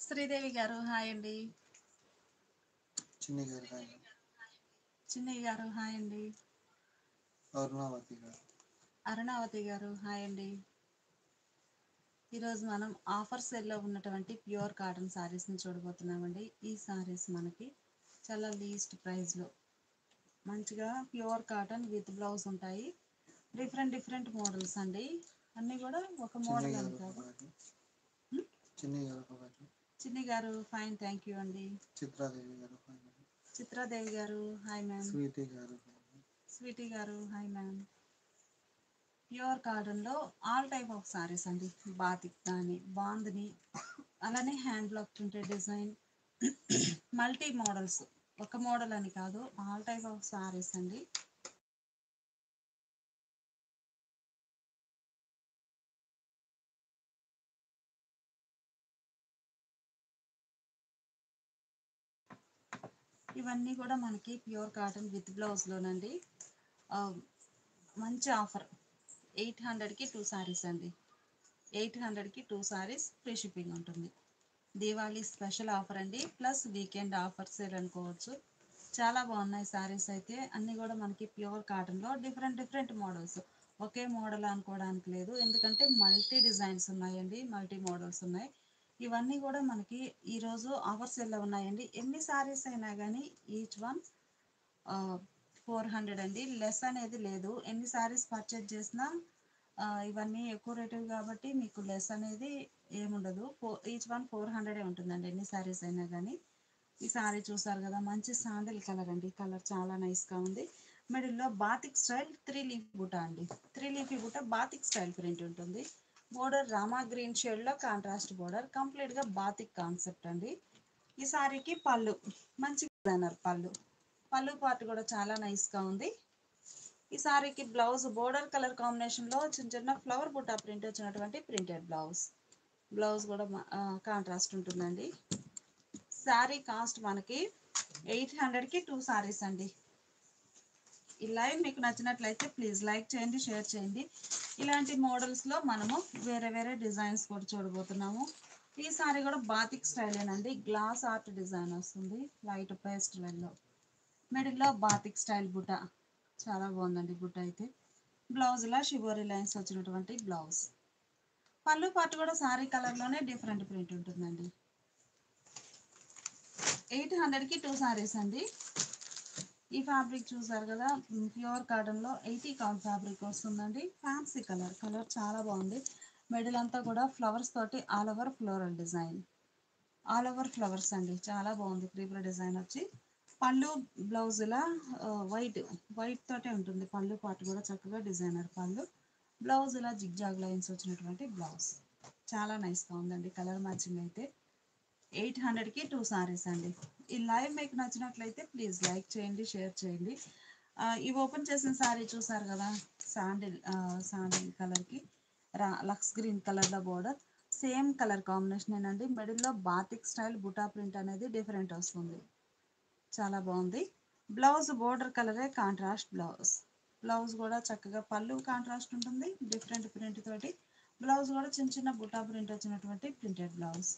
శ్రీదేవి గారు హాయ్ అండి. చిన్ని గారు హాయ్. చిన్నయ్య గారు హాయ్ అండి. అరుణావతి గారు. అరుణావతి గారు హాయ్ అండి. ఈరోజు మనం ఆఫర్ సేల్లో ఉన్నటువంటి ప్యూర్ కాటన్ శారీస్ని చూడబోతున్నామండి. ఈ శారీస్ మనకి చాలా లీస్ట్ ప్రైస్లో మంచిగా ప్యూర్ కాటన్ విత్ బ్లౌజ్ ఉంటాయి. డిఫరెంట్ మోడల్స్ అండి. అన్నీ కూడా ఒక చిన్ని మోడల్ అని గారు కాదు. చిన్ని గారు గారు. చిన్ని గారు ఫైన్ థ్యాంక్ యూ అండి. చిత్రాదేవి గారు హాయ్. చిత్రాదేవి గారు హాయ్ మ్యామ్. స్వీటీ గారు. స్వీటీ గారు హాయ్ మ్యామ్. ప్యూర్ కాటన్లో ఆల్ టైప్ ఆఫ్ సారీస్ అండి. బాతిక్ కానీ బాందిని, అలానే hand block printed design, multi models, ఒక మోడల్ అని కాదు ఆల్ టైప్ ఆఫ్ సారీస్ అండి. ఇవన్నీ కూడా మనకి ప్యూర్ కాటన్ విత్ బ్లౌజ్లోనండి. మంచి ఆఫర్ 800కి 2 సారీస్ అండి. 800కి 2 సారీస్ ఫ్రీ షిప్పింగ్ ఉంటుంది. దీవాళీ స్పెషల్ ఆఫర్ అండి, ప్లస్ వీకెండ్ ఆఫర్ సేల్ అనుకోవచ్చు. చాలా బాగున్నాయి శారీస్ అయితే. అన్నీ కూడా మనకి ప్యూర్ కాటన్లో డిఫరెంట్ మోడల్స్. ఒకే మోడల్ అనుకోవడానికి లేదు, ఎందుకంటే మల్టీ డిజైన్స్ ఉన్నాయండి, మల్టీ మోడల్స్ ఉన్నాయి. ఇవన్నీ కూడా మనకి ఈరోజు ఆఫర్ సేల్లో ఉన్నాయండి. ఎన్ని శారీస్ అయినా కానీ ఈచ్ వన్ 400 అండి. లెస్ అనేది లేదు. ఎన్ని శారీస్ పర్చేజ్ చేసినా ఇవన్నీ ఎక్కువ రేటు కాబట్టి మీకు లెస్ అనేది ఏముండదు. ఈచ్ వన్ 400 ఉంటుందండి, ఎన్ని శారీస్ అయినా కానీ. ఈ శారీ చూసారు కదా, మంచి శాండిల్ కలర్ అండి. కలర్ చాలా నైస్గా ఉంది. మిడిల్లో బాతిక్ స్టైల్ 3 లీఫ్ బుట్ట అండి. 3 లీఫీ బుట్ట బాతిక్ స్టైల్ ప్రింట్ ఉంటుంది. బోర్డర్ రామా గ్రీన్ షేడ్లో కాంట్రాస్ట్ బోర్డర్, కంప్లీట్గా బాతిక్ కాన్సెప్ట్ అండి. ఈ శారీకి పళ్ళు మంచి డిజైనర్ పళ్ళు పార్ట్ కూడా చాలా నైస్గా ఉంది. ఈ శారీకి బ్లౌజ్ బోర్డర్ కలర్ కాంబినేషన్లో చిన్న ఫ్లవర్ బుట్ట ప్రింట్ వచ్చినటువంటి ప్రింటెడ్ బ్లౌజ్ కూడా కాంట్రాస్ట్ ఉంటుందండి. శారీ కాస్ట్ మనకి 800కి 2 శారీస్ అండి. ఈ లైవ్ మీకు నచ్చినట్లయితే ప్లీజ్ లైక్ చేయండి, షేర్ చేయండి. ఇలాంటి మోడల్స్లో మనము వేరే డిజైన్స్ కూడా చూడబోతున్నాము. ఈ సారీ కూడా బాతిక్ స్టైలేనండి. గ్లాస్ ఆర్ట్ డిజైన్ వస్తుంది లైట్ పేస్ట్ వెల్లో. మిడిల్లో బాతిక్ స్టైల్ బుట్ట చాలా బాగుందండి. బుట్ట అయితే బ్లౌజ్లా షిబోరి లైన్స్ వచ్చినటువంటి బ్లౌజ్. పళ్ళు పాటు కూడా సారీ కలర్లోనే డిఫరెంట్ ప్రింట్ ఉంటుందండి. 800కి 2 సారీస్ అండి. ఈ ఫ్యాబ్రిక్ చూసారు కదా, ప్యూర్ కాటన్లో 80 కౌంట్ ఫ్యాబ్రిక్ వస్తుందండి. ఫ్యాన్సీ కలర్ చాలా బాగుంది. మిడిల్ అంతా కూడా ఫ్లవర్స్ తోటి all over floral design, all over flowers అండి. చాలా బాగుంది. క్రీపర్ డిజైన్ వచ్చి పళ్ళు బ్లౌజ్ ఇలా వైట్ తోటే ఉంటుంది. పళ్ళు పాటు కూడా చక్కగా డిజైనర్ పళ్ళు, బ్లౌజ్ ఇలా జిగ్జాగ్ లైన్స్ వచ్చినటువంటి బ్లౌజ్. చాలా నైస్గా ఉందండి. కలర్ మ్యాచింగ్ అయితే 800కి 2 సారీస్ అండి. ఈ లైవ్ మీకు నచ్చినట్లయితే ప్లీజ్ లైక్ చేయండి, షేర్ చేయండి. ఇవి ఓపెన్ చేసిన శారీ చూసారు కదా, శాండిల్ కలర్కి లక్స్ గ్రీన్ కలర్లో బోర్డర్, సేమ్ కలర్ కాంబినేషన్ అండి. మిడిల్లో బాతిక్ స్టైల్ బుటా ప్రింట్ అనేది డిఫరెంట్ వస్తుంది. చాలా బాగుంది. బ్లౌజ్ బోర్డర్ కలరే కాంట్రాస్ట్ బ్లౌజ్ కూడా చక్కగా పళ్ళు కాంట్రాస్ట్ ఉంటుంది. డిఫరెంట్ ప్రింట్ తోటి బ్లౌజ్ కూడా చిన్న బుటా ప్రింట్ వచ్చినటువంటి ప్రింటెడ్ బ్లౌజ్.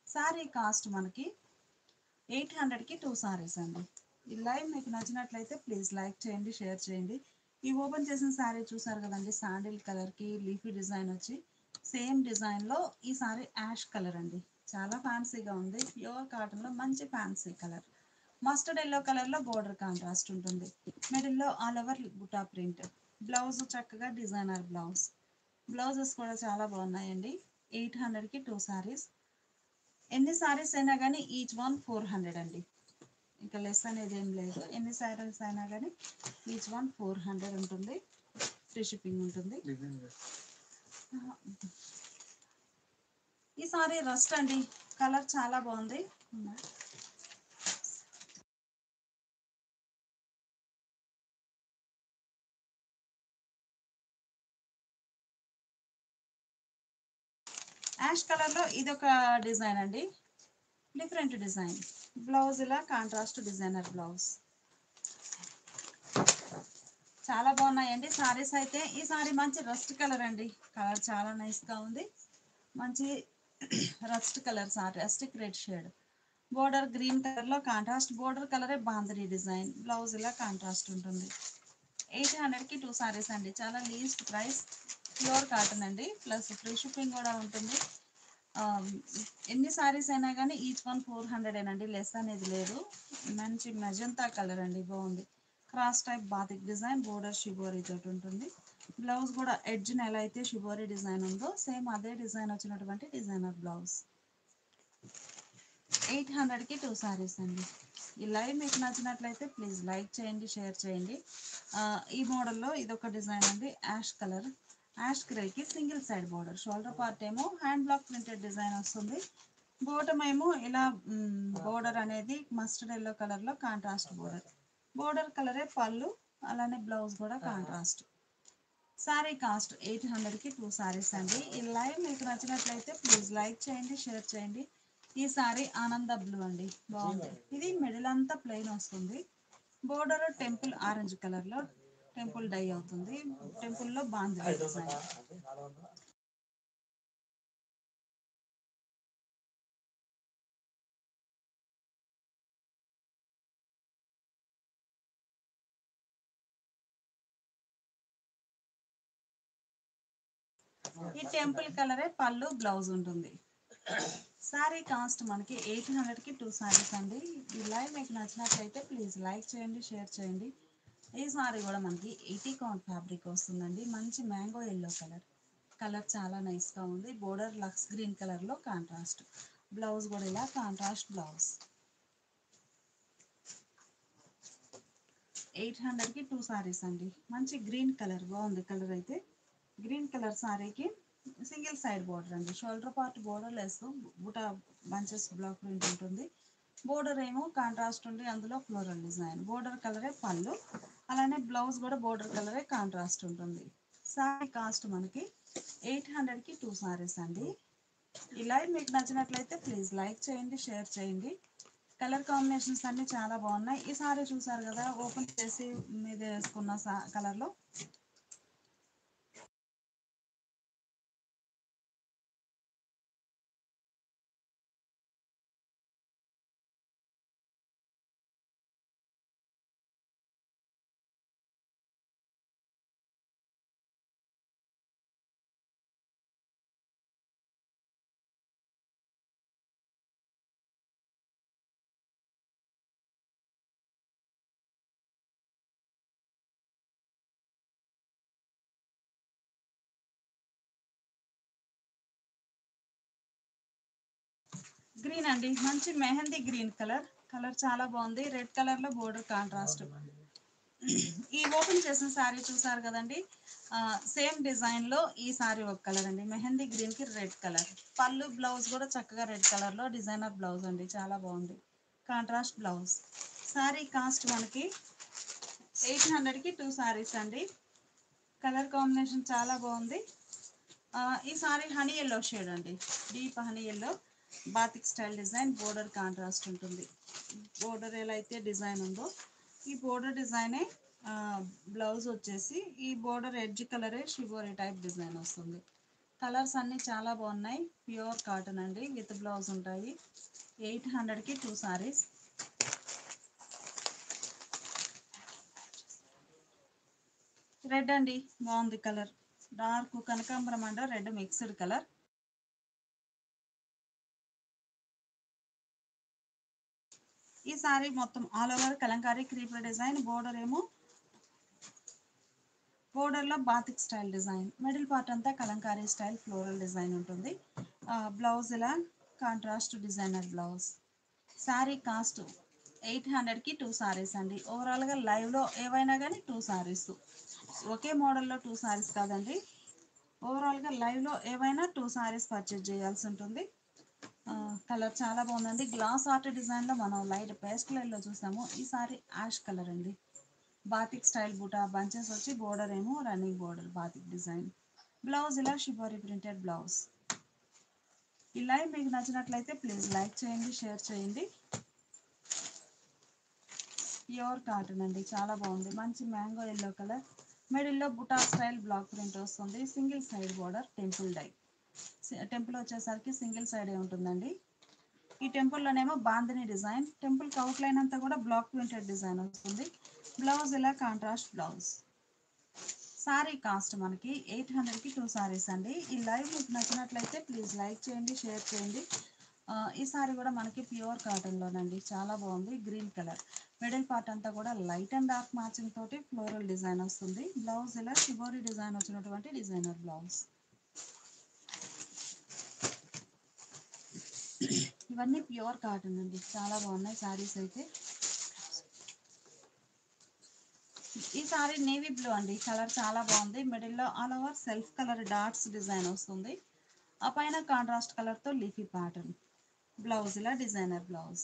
శారీ కాస్ట్ మనకి 800కి 2 సారీస్ అండి. ఈ లైవ్ మీకు నచ్చినట్లయితే ప్లీజ్ లైక్ చేయండి, షేర్ చేయండి. ఈ ఓపెన్ చేసిన శారీ చూసారు కదండి, శాండిల్ కలర్కి లీఫీ డిజైన్ వచ్చి సేమ్ డిజైన్లో ఈ శారీ యాష్ కలర్ అండి. చాలా ఫ్యాన్సీగా ఉంది. ప్యూర్ కాటన్లో మంచి ఫ్యాన్సీ కలర్. మస్టర్డ్ ఎల్లో కలర్లో బోర్డర్ కాంట్రాస్ట్ ఉంటుంది. మిడిల్లో ఆల్ ఓవర్ బుటా ప్రింట్. బ్లౌజ్ చక్కగా డిజైనర్ బ్లౌజెస్ కూడా చాలా బాగున్నాయండి. 800కి 2 సారీస్. ఎన్ని సారీస్ అయినా కానీ ఈచ్ వన్ 400 అండి. ఇంకా లెస్ అనేది ఏం లేదు. ఎన్ని సారీస్ అయినా కానీ ఈచ్ వన్ 400 ఉంటుంది. ఫ్రీ షిప్పింగ్ ఉంటుంది. ఈ సారీ రస్ట్ అండి. కలర్ చాలా బాగుంది. యాష్ కలర్లో ఇదొక డిజైన్ అండి, డిఫరెంట్ డిజైన్. బ్లౌజ్ ఇలా కాంట్రాస్ట్ డిజైనర్ బ్లౌజ్. చాలా బాగున్నాయండి సారీస్ అయితే. ఈ సారీ మంచి రస్ట్ కలర్ అండి. కలర్ చాలా నైస్గా ఉంది. మంచి rust colour sorry, rustic red shade. Border green కలర్లో కాంట్రాస్ట్, బోర్డర్ కలరే బాందరీ డిజైన్. బ్లౌజ్ ఇలా కాంట్రాస్ట్ ఉంటుంది. 800కి 2 సారీస్ అండి. చాలా లీస్ట్ ప్రైస్. ప్యూర్ కాటన్ అండి, ప్లస్ ఫ్రీ షిప్పింగ్ కూడా ఉంటుంది. ఎన్ని సారీస్ అయినా కానీ ఈచ్ వన్ 400 ఏనండి, లెస్ అనేది లేదు. మంచి మెజంతా కలర్ అండి, బాగుంది. Cross type batik design, border shibori తోటి ఉంటుంది. బ్లౌజ్ కూడా ఎడ్జ్ని ఎలా అయితే షిబోరీ డిజైన్ ఉందో సేమ్ అదే డిజైన్ వచ్చినటువంటి డిజైనర్ బ్లౌజ్. 800కి 2 సారీస్ అండి. ఈ లైవ్ మీకు నచ్చినట్లయితే ప్లీజ్ లైక్ చేయండి, షేర్ చేయండి. ఈ మోడల్లో ఇదొక డిజైన్ అండి, యాష్ కలర్. యాష్ గ్రేకి single side border, shoulder part ఏమో హ్యాండ్ బ్లాక్ ప్రింటెడ్ డిజైన్ వస్తుంది. బోటమ్ ఏమో ఇలా బోర్డర్ అనేది మస్టర్డ్ ఎల్లో కలర్లో కాంట్రాస్ట్ బోర్డర్. బోర్డర్ కలరే పళ్ళు, అలానే బ్లౌజ్ కూడా కాంట్రాస్ట్. సారీ కాస్ట్ 800కి 2 సారీస్ అండి. ఈ లైవ్ మీకు నచ్చినట్లయితే ప్లీజ్ లైక్ చేయండి, షేర్ చేయండి. ఈ సారీ ఆనంద బ్లూ అండి, బాగుంది. ఇది మిడిల్ అంతా ప్లెయిన్ వస్తుంది. బోర్డర్ టెంపుల్ ఆరెంజ్ కలర్లో టెంపుల్ డై అవుతుంది. టెంపుల్లో బాంధీ డిజైన్. ఈ టెంపుల్ కలరే పళ్ళు, బ్లౌజ్ ఉంటుంది. సారీ కాస్ట్ మనకి 800కి 2 సారీస్ అండి. ఈ లైవ్ మీకు నచ్చినట్లయితే ప్లీజ్ లైక్ చేయండి, షేర్ చేయండి. ఈ సారీ కూడా మనకి 80 కౌంట్ ఫ్యాబ్రిక్ వస్తుందండి. మంచి మ్యాంగో ఎల్లో కలర్. కలర్ చాలా నైస్గా ఉంది. బోర్డర్ లక్స్ గ్రీన్ కలర్లో కాంట్రాస్ట్. బ్లౌజ్ కూడా ఇలా కాంట్రాస్ట్ బ్లౌజ్. 800కి 2 సారీస్ అండి. మంచి గ్రీన్ కలర్, బాగుంది కలర్ అయితే. గ్రీన్ కలర్ సారీకి సింగిల్ సైడ్ బోర్డర్ అండి. షోల్డర్ పార్ట్ బోర్డర్ లెస్, బుటా బంచెస్ బ్లాక్ ప్రింట్ ఉంటుంది. బోర్డర్ ఏమో కాంట్రాస్ట్ ఉండి అందులో ఫ్లోరల్ డిజైన్. బోర్డర్ కలరే పళ్ళు, అలానే బ్లౌజ్ కూడా బోర్డర్ కలరే కాంట్రాస్ట్ ఉంటుంది. సారీ కాస్ట్ మనకి 800కి 2 సారీస్ అండి. ఈ లైవ్ మీకు నచ్చినట్లయితే ప్లీజ్ లైక్ చేయండి, షేర్ చేయండి. కలర్ కాంబినేషన్స్ అన్నీ చాలా బాగున్నాయి. ఈ సారీ చూసారు కదా, ఓపెన్ చేసి మీద వేసుకున్న కలర్లో గ్రీన్ అండి, మంచి మెహందీ గ్రీన్ కలర్. కలర్ చాలా బాగుంది. రెడ్ కలర్లో బోర్డర్ కాంట్రాస్ట్. ఈ ఓపెన్ చేసిన శారీ చూసారు కదండి, సేమ్ డిజైన్లో ఈ శారీ ఒక కలర్ అండి, మెహందీ గ్రీన్కి రెడ్ కలర్. పళ్ళు బ్లౌజ్ కూడా చక్కగా రెడ్ కలర్లో డిజైనర్ బ్లౌజ్ అండి, చాలా బాగుంది. Contrast blouse. శారీ కాస్ట్ మనకి 800కి 2 శారీస్ అండి. కలర్ కాంబినేషన్ చాలా బాగుంది. ఈ సారీ హనీ ఎల్లో షేడ్ అండి, deep honey yellow batik style design. Border contrast ఉంటుంది. బోర్డర్ ఎలా అయితే డిజైన్ ఉందో ఈ బోర్డర్ డిజైనే బ్లౌజ్ వచ్చేసి ఈ బోర్డర్ ఎడ్జ్ కలరే షిబోరీ టైప్ డిజైన్ వస్తుంది. కలర్స్ అన్నీ చాలా బాగున్నాయి. ప్యూర్ కాటన్ అండి, విత్ బ్లౌజ్ ఉంటాయి. 800కి 2 సారీస్. రెడ్ అండి, బాగుంది కలర్. డార్క్ కనకాంబరం అండ్ రెడ్ మిక్స్డ్ కలర్. ఈ సారీ మొత్తం all over kalamkari creeper design. Border ఏమో బోర్డర్లో batik style design. Middle part అంతా కలంకారీ స్టైల్ ఫ్లోరల్ డిజైన్ ఉంటుంది. బ్లౌజ్ ఇలా contrast designer blouse. Sari cost 800కి 2 సారీస్ అండి. ఓవరాల్గా లైవ్లో ఏవైనా కానీ 2 సారీస్, ఒకే మోడల్లో 2 సారీస్ కాదండి. ఓవరాల్గా లైవ్లో ఏవైనా 2 సారీస్ పర్చేజ్ చేయాల్సి ఉంటుంది. కలర్ చాలా బాగుందండి. గ్లాస్ ఆర్ట్ డిజైన్లో మనం లైట్ పేస్టల్ ఎల్లో చూసాము. ఈ సారీ యాష్ కలర్ అండి. బాతిక్ స్టైల్ బూటా బంచెస్ వచ్చి బోర్డర్ ఏమో running border batik design. Blouse ఇలా షిబోరీ ప్రింటెడ్ బ్లౌజ్. ఈ లైవ్ మీకు నచ్చినట్లయితే ప్లీజ్ లైక్ చేయండి, షేర్ చేయండి. ప్యూర్ కాటన్ అండి, చాలా బాగుంది. మంచి మ్యాంగో ఎల్లో కలర్. మిడిల్లో బుటా స్టైల్ బ్లాక్ ప్రింట్ వస్తుంది. Single side border temple dye. Temple వచ్చేసరికి సింగిల్ సైడే ఉంటుందండి. ఈ టెంపుల్లోనేమో బాందిని డిజైన్, టెంపుల్కి అవుట్ లైన్ అంతా కూడా బ్లాక్ ప్రింటెడ్ డిజైన్ వస్తుంది. బ్లౌజ్ ఇలా కాంట్రాస్ట్ బ్లౌజ్. సారీ కాస్ట్ మనకి 800కి 2 సారీస్ అండి. ఈ లైవ్ మీకు నచ్చినట్లయితే ప్లీజ్ లైక్ చేయండి, షేర్ చేయండి. ఈ సారీ కూడా మనకి ప్యూర్ కాటన్లోనండి, చాలా బాగుంది. గ్రీన్ కలర్ మిడిల్ పార్ట్ అంతా కూడా లైట్ అండ్ డార్క్ మ్యాచింగ్ తోటి ఫ్లోరల్ డిజైన్ వస్తుంది. బ్లౌజ్ ఇలా షిబోరి డిజైన్ వచ్చినటువంటి డిజైనర్ బ్లౌజ్. ఇవన్నీ ప్యూర్ కాటన్ అండి, చాలా బాగున్నాయి సారీస్ అయితే. ఈ సారీ నేవీ బ్లూ అండి, కలర్ చాలా బాగుంది. మిడిల్లో all over self colour dots design వస్తుంది. ఆ పైన కాంట్రాస్ట్ కలర్తో లీఫీ ప్యాటర్న్. బ్లౌజ్ ఇలా డిజైనర్ బ్లౌజ్.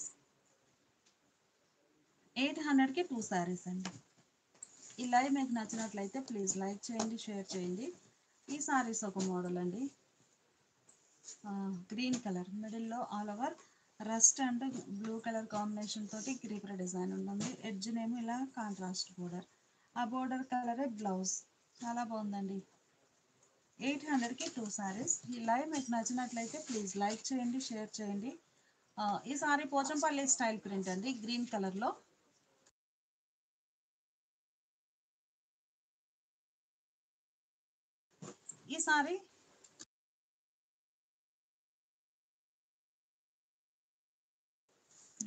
800కి 2 సారీస్ అండి. ఈ లైవ్ మీకు నచ్చినట్లయితే ప్లీజ్ లైక్ చేయండి, షేర్ చేయండి. ఈ సారీస్ ఒక మోడల్ అండి, గ్రీన్ కలర్ మిడిల్లో all over rust and blue colour combination తోటి క్రీపర్ డిజైన్ ఉంటుంది. ఎడ్జ్ నేమో ఇలా కాంట్రాస్ట్ బోర్డర్, ఆ బోర్డర్ కలరే బ్లౌజ్. చాలా బాగుందండి. 800కి 2 సారీస్. ఈ లైవ్ మీకు నచ్చినట్లయితే ప్లీజ్ లైక్ చేయండి, షేర్ చేయండి. ఈ సారీ పోచంపల్లి స్టైల్ ప్రింట్ అండి, గ్రీన్ కలర్లో. ఈ సారీ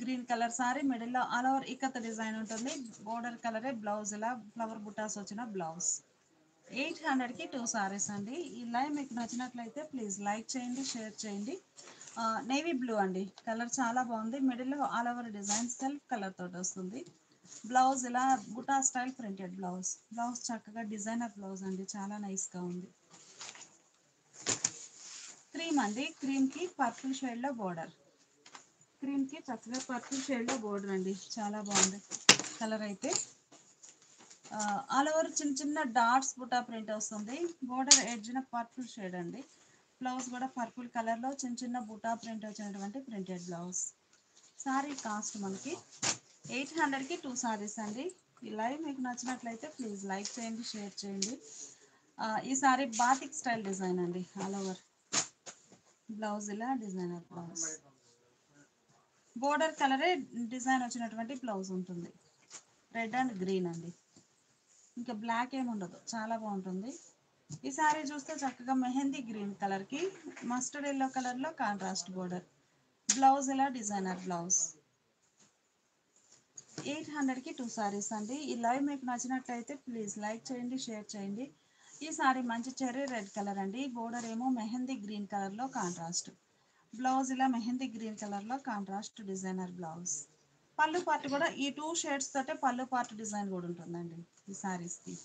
గ్రీన్ కలర్ సారీ, మిడిల్లో ఆల్ ఓవర్ ఇక్కత్ డిజైన్ ఉంటుంది. బోర్డర్ కలరే బ్లౌజ్, ఇలా ఫ్లవర్ బుటాస్ వచ్చిన బ్లౌజ్. 800కి 2 సారీస్ అండి. ఈ లైవ్ మీకు నచ్చినట్లయితే ప్లీజ్ లైక్ చేయండి, షేర్ చేయండి. నేవీ బ్లూ అండి, కలర్ చాలా బాగుంది. మిడిల్లో all over design self colour తోటి వస్తుంది. బ్లౌజ్ ఇలా బుటా స్టైల్ ప్రింటెడ్ బ్లౌజ్. బ్లౌజ్ చక్కగా డిజైనర్ బ్లౌజ్ అండి, చాలా నైస్గా ఉంది. క్రీమ్ అండి, క్రీమ్కి పర్పుల్ షేడ్లో బోర్డర్. క్రీమ్కి చక్కగా పర్పుల్ షేడ్లో బోర్డర్ అండి, చాలా బాగుంది కలర్ అయితే. ఆల్ ఓవర్ చిన్న చిన్న డాట్స్ బుటా ప్రింట్ వస్తుంది. బోర్డర్ ఎడ్జ్న పర్పుల్ షేడ్ అండి. బ్లౌజ్ కూడా పర్పుల్ కలర్లో చిన్న చిన్న బుటా ప్రింట్ వచ్చినటువంటి ప్రింటెడ్ బ్లౌజ్. సారీ కాస్ట్ మనకి 800కి 2 సారీస్ అండి. ఈ లైవ్ మీకు నచ్చినట్లయితే ప్లీజ్ లైక్ చేయండి, షేర్ చేయండి. ఈ సారీ బాతిక్ స్టైల్ డిజైన్ అండి, ఆల్ ఓవర్ బ్లౌజ్ ఇలా డిజైనర్ బ్లౌజ్. బోర్డర్ కలరే డిజైన్ వచ్చినటువంటి బ్లౌజ్ ఉంటుంది. రెడ్ అండ్ గ్రీన్ అండి, ఇంకా బ్లాక్ ఏమి ఉండదు, చాలా బాగుంటుంది. ఈ సారీ చూస్తే చక్కగా మెహందీ గ్రీన్ కలర్కి మస్టర్డ్ ఎల్లో కలర్లో కాంట్రాస్ట్ బోర్డర్. బ్లౌజ్ ఇలా డిజైనర్ బ్లౌజ్. 800కి 2 సారీస్ అండి. ఈ లైవ్ మీకు నచ్చినట్లయితే ప్లీజ్ లైక్ చేయండి, షేర్ చేయండి. ఈ సారీ మంచి చెర్రీ రెడ్ కలర్ అండి. బోర్డర్ ఏమో మెహందీ గ్రీన్ కలర్లో కాంట్రాస్ట్. బ్లౌజ్ ఇలా మెహందీ గ్రీన్ కలర్లో కాంట్రాస్ట్ డిజైనర్ బ్లౌజ్. పళ్ళు పార్ట్ కూడా ఈ 2 షేడ్స్ తోటే పళ్ళు పార్ట్ డిజైన్ కూడా ఉంటుందండి ఈ సారీస్కి.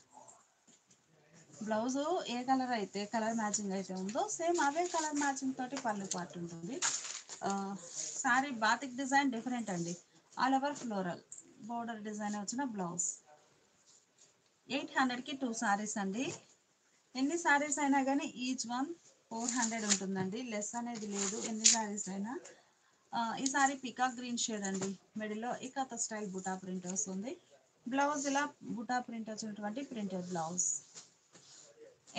బ్లౌజు ఏ కలర్ అయితే కలర్ మ్యాచింగ్ అయితే ఉందో సేమ్ అవే కలర్ మ్యాచింగ్ తోటి పళ్ళు పార్ట్ ఉంటుంది. సారీ బాతిక్ డిజైన్ డిఫరెంట్ అండి, all over floral border design వచ్చిన బ్లౌజ్. 800కి 2 సారీస్ అండి. ఎన్ని సారీస్ అయినా కానీ ఈచ్ వన్ 400 ఉంటుందండి, లెస్ అనేది లేదు ఎన్ని సారీస్ అయినా. ఈ సారీ పికాక్ గ్రీన్ షేడ్ అండి, మిడిల్లో ఇకత స్టైల్ బుటా ప్రింట్ వస్తుంది. బ్లౌజ్ ఇలా బుటా ప్రింట్ వచ్చినటువంటి ప్రింటెడ్ బ్లౌజ్.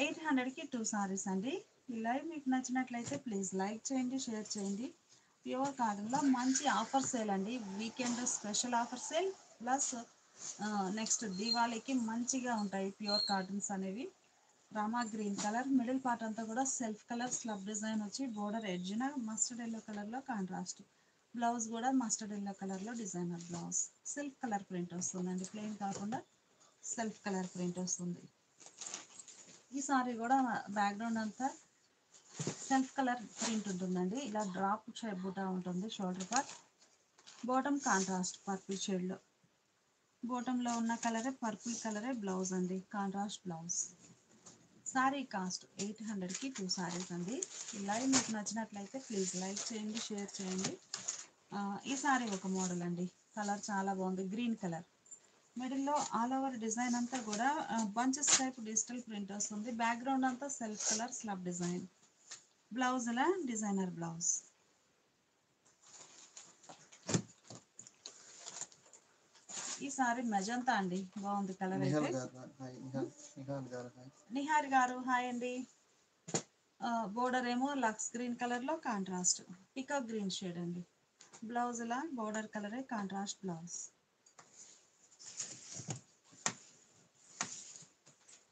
800కి 2 సారీస్ అండి. ఈ లైవ్ మీకు నచ్చినట్లయితే ప్లీజ్ లైక్ చేయండి, షేర్ చేయండి. ప్యూర్ కాటన్లో మంచి ఆఫర్ సేల్ అండి, weekend special offer sale plus next దీవాళీకి మంచిగా ఉంటాయి ప్యూర్ కాటన్స్ అనేవి. Rama green colour middle part అంతా కూడా సెల్ఫ్ కలర్ స్లబ్ డిజైన్ వచ్చి బోర్డర్ ఎడ్జిన మస్టర్డ్ ఎల్లో కలర్లో కాంట్రాస్ట్. బ్లౌజ్ కూడా మస్టర్డ్ ఎల్లో కలర్లో designer blouse. Self colour print వస్తుందండి, ప్లెయిన్ కాకుండా సెల్ఫ్ కలర్ ప్రింట్ వస్తుంది. ఈ సారీ కూడా బ్యాక్గ్రౌండ్ అంతా సెల్ఫ్ కలర్ ప్రింట్ ఉంటుందండి, ఇలా డ్రాప్ షేప్ బుటా ఉంటుంది shoulder part. Bottom contrast purple షేడ్లో, బాటంలో ఉన్న కలరే పర్పుల్ కలరే బ్లౌజ్ అండి, కాంట్రాస్ట్ బ్లౌజ్. సారీ కాస్ట్ 800కి 2 సారీస్ అండి. ఈ లైవ్ మీకు నచ్చినట్లయితే ప్లీజ్ లైక్ చేయండి, షేర్ చేయండి. ఈ సారీ ఒక మోడల్ అండి, కలర్ చాలా బాగుంది, గ్రీన్ కలర్. మిడిల్లో ఆల్ ఓవర్ డిజైన్ అంతా కూడా బంచెస్ టైప్ డిజిటల్ ప్రింట్ వస్తుంది. బ్యాక్గ్రౌండ్ అంతా self colour slub design. Blouse ఇలా డిజైనర్ బ్లౌజ్. ఈ సారీ మెజంతా అండి, బాగుంది కలర్ అయితే. నిహార్ గారు హాయ్ అండి. బోర్డర్ ఏమో లక్స్ గ్రీన్ కలర్లో కాంట్రాస్ట్ పికాక్ గ్రీన్ షేడ్ అండి. బ్లౌజ్ ఇలా బోర్డర్ కలరే కాంట్రాస్ట్ బ్లౌజ్.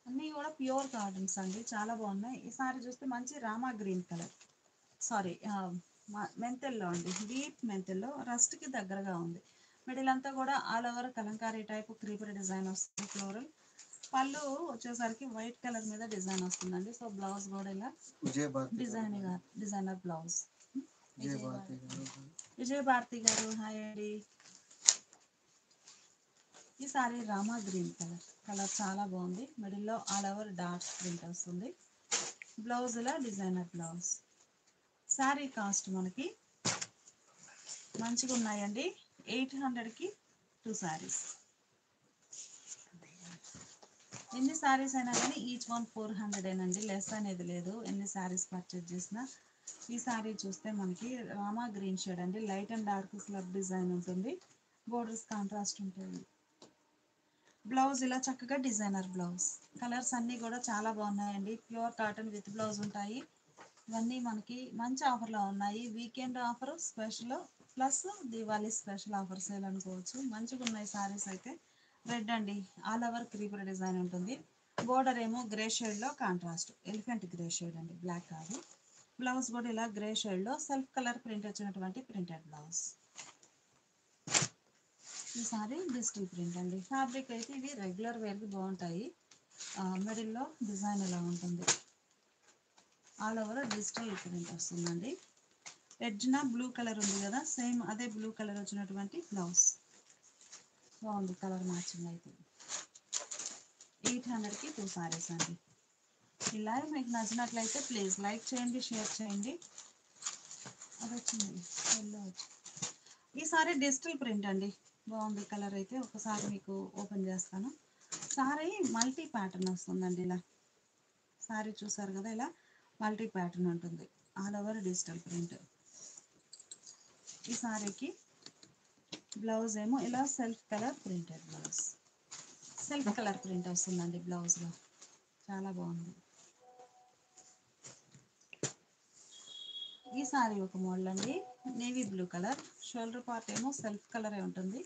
అన్నీ కూడా ప్యూర్ కాటన్స్ అండి, చాలా బాగున్నాయి. ఈ సారీ చూస్తే మంచి రామా గ్రీన్ కలర్, సారీ మెంతెల్లో అండి, డీప్ మెంతెల్లో, రస్ట్కి దగ్గరగా ఉంది. మిడిల్ అంతా కూడా all over Kalamkari type creeper design వస్తుంది. ఫ్లోరల్ పళ్ళు వచ్చేసరికి వైట్ కలర్ మీద డిజైన్ వస్తుందండి. సో బ్లౌజ్ కూడా ఇలా డిజైనర్ బ్లౌజ్. విజయ భారతి గారు హాయ్ అండి. ఈ సారీ రామా గ్రీన్ కలర్ చాలా బాగుంది. మిడిల్లో ఆల్ ఓవర్ డార్క్ ప్రింట్ వస్తుంది. బ్లౌజ్ ఇలా డిజైనర్ బ్లౌజ్. శారీ కాస్ట్ మనకి మంచిగా ఉన్నాయండి. 800కి 2 శారీస్. ఎన్ని శారీస్ అయినా కానీ ఈచ్ వన్ 400 ఏనండి, లెస్ అనేది లేదు ఎన్ని శారీస్ పర్చేజ్ చేసినా. ఈ శారీ చూస్తే మనకి రామా గ్రీన్ షేడ్ అండి, light and dark slub design ఉంటుంది. బోర్డర్స్ కాంట్రాస్ట్ ఉంటుంది. బ్లౌజ్ ఇలా చక్కగా డిజైనర్ బ్లౌజ్. కలర్స్ అన్నీ కూడా చాలా బాగున్నాయండి. ప్యూర్ కాటన్ విత్ బ్లౌజ్ ఉంటాయి. ఇవన్నీ మనకి మంచి ఆఫర్లో ఉన్నాయి. Weekend offer special plus Diwali special offer sale అనుకోవచ్చు. మంచిగా ఉన్నాయి సారీస్ అయితే. రెడ్ అండి, ఆల్ ఓవర్ క్రీపర్ డిజైన్ ఉంటుంది. బోర్డర్ ఏమో గ్రే షేడ్లో కాంట్రాస్ట్ ఎలిఫెంట్ గ్రే షేడ్ అండి, బ్లాక్ కాదు. బ్లౌజ్ కూడా ఇలా గ్రే షేడ్లో సెల్ఫ్ కలర్ ప్రింట్ వచ్చినటువంటి ప్రింటెడ్ బ్లౌజ్. ఈ సారీ డిజిటల్ ప్రింట్ అండి. ఫ్యాబ్రిక్ అయితే ఇవి రెగ్యులర్ వేర్కి బాగుంటాయి. మిడిల్లో డిజైన్ ఇలా ఉంటుంది. ఆల్ ఓవర్ డిజిటల్ ప్రింట్ వస్తుందండి. ఎడ్జ్న బ్లూ కలర్ ఉంది కదా, సేమ్ అదే బ్లూ కలర్ వచ్చినటువంటి బ్లౌజ్. బాగుంది కలర్ మ్యాచింగ్ అయితే. 800కి 2 సారీస్ అండి. ఈ లైవ్ మీకు నచ్చినట్లయితే ప్లీజ్ లైక్ చేయండి, షేర్ చేయండి. అది వచ్చింది ఎల్లో వచ్చి. ఈ సారీ డిజిటల్ ప్రింట్ అండి, బాగుంది కలర్ అయితే. ఒకసారి మీకు ఓపెన్ చేస్తాను. సారీ మల్టీ ప్యాటర్న్ వస్తుందండి. ఇలా సారీ చూసారు కదా, ఇలా మల్టీ ప్యాటర్న్ ఉంటుంది. All over digital print. ఈ సారీకి బ్లౌజ్ ఏమో ఇలా self colour printed blouse. Self colour print వస్తుందండి బ్లౌజ్లో, చాలా బాగుంది. ఈ సారీ ఒక మోడల్ అండి, navy blue colour. Shoulder part ఏమో సెల్ఫ్ కలరే ఉంటుంది.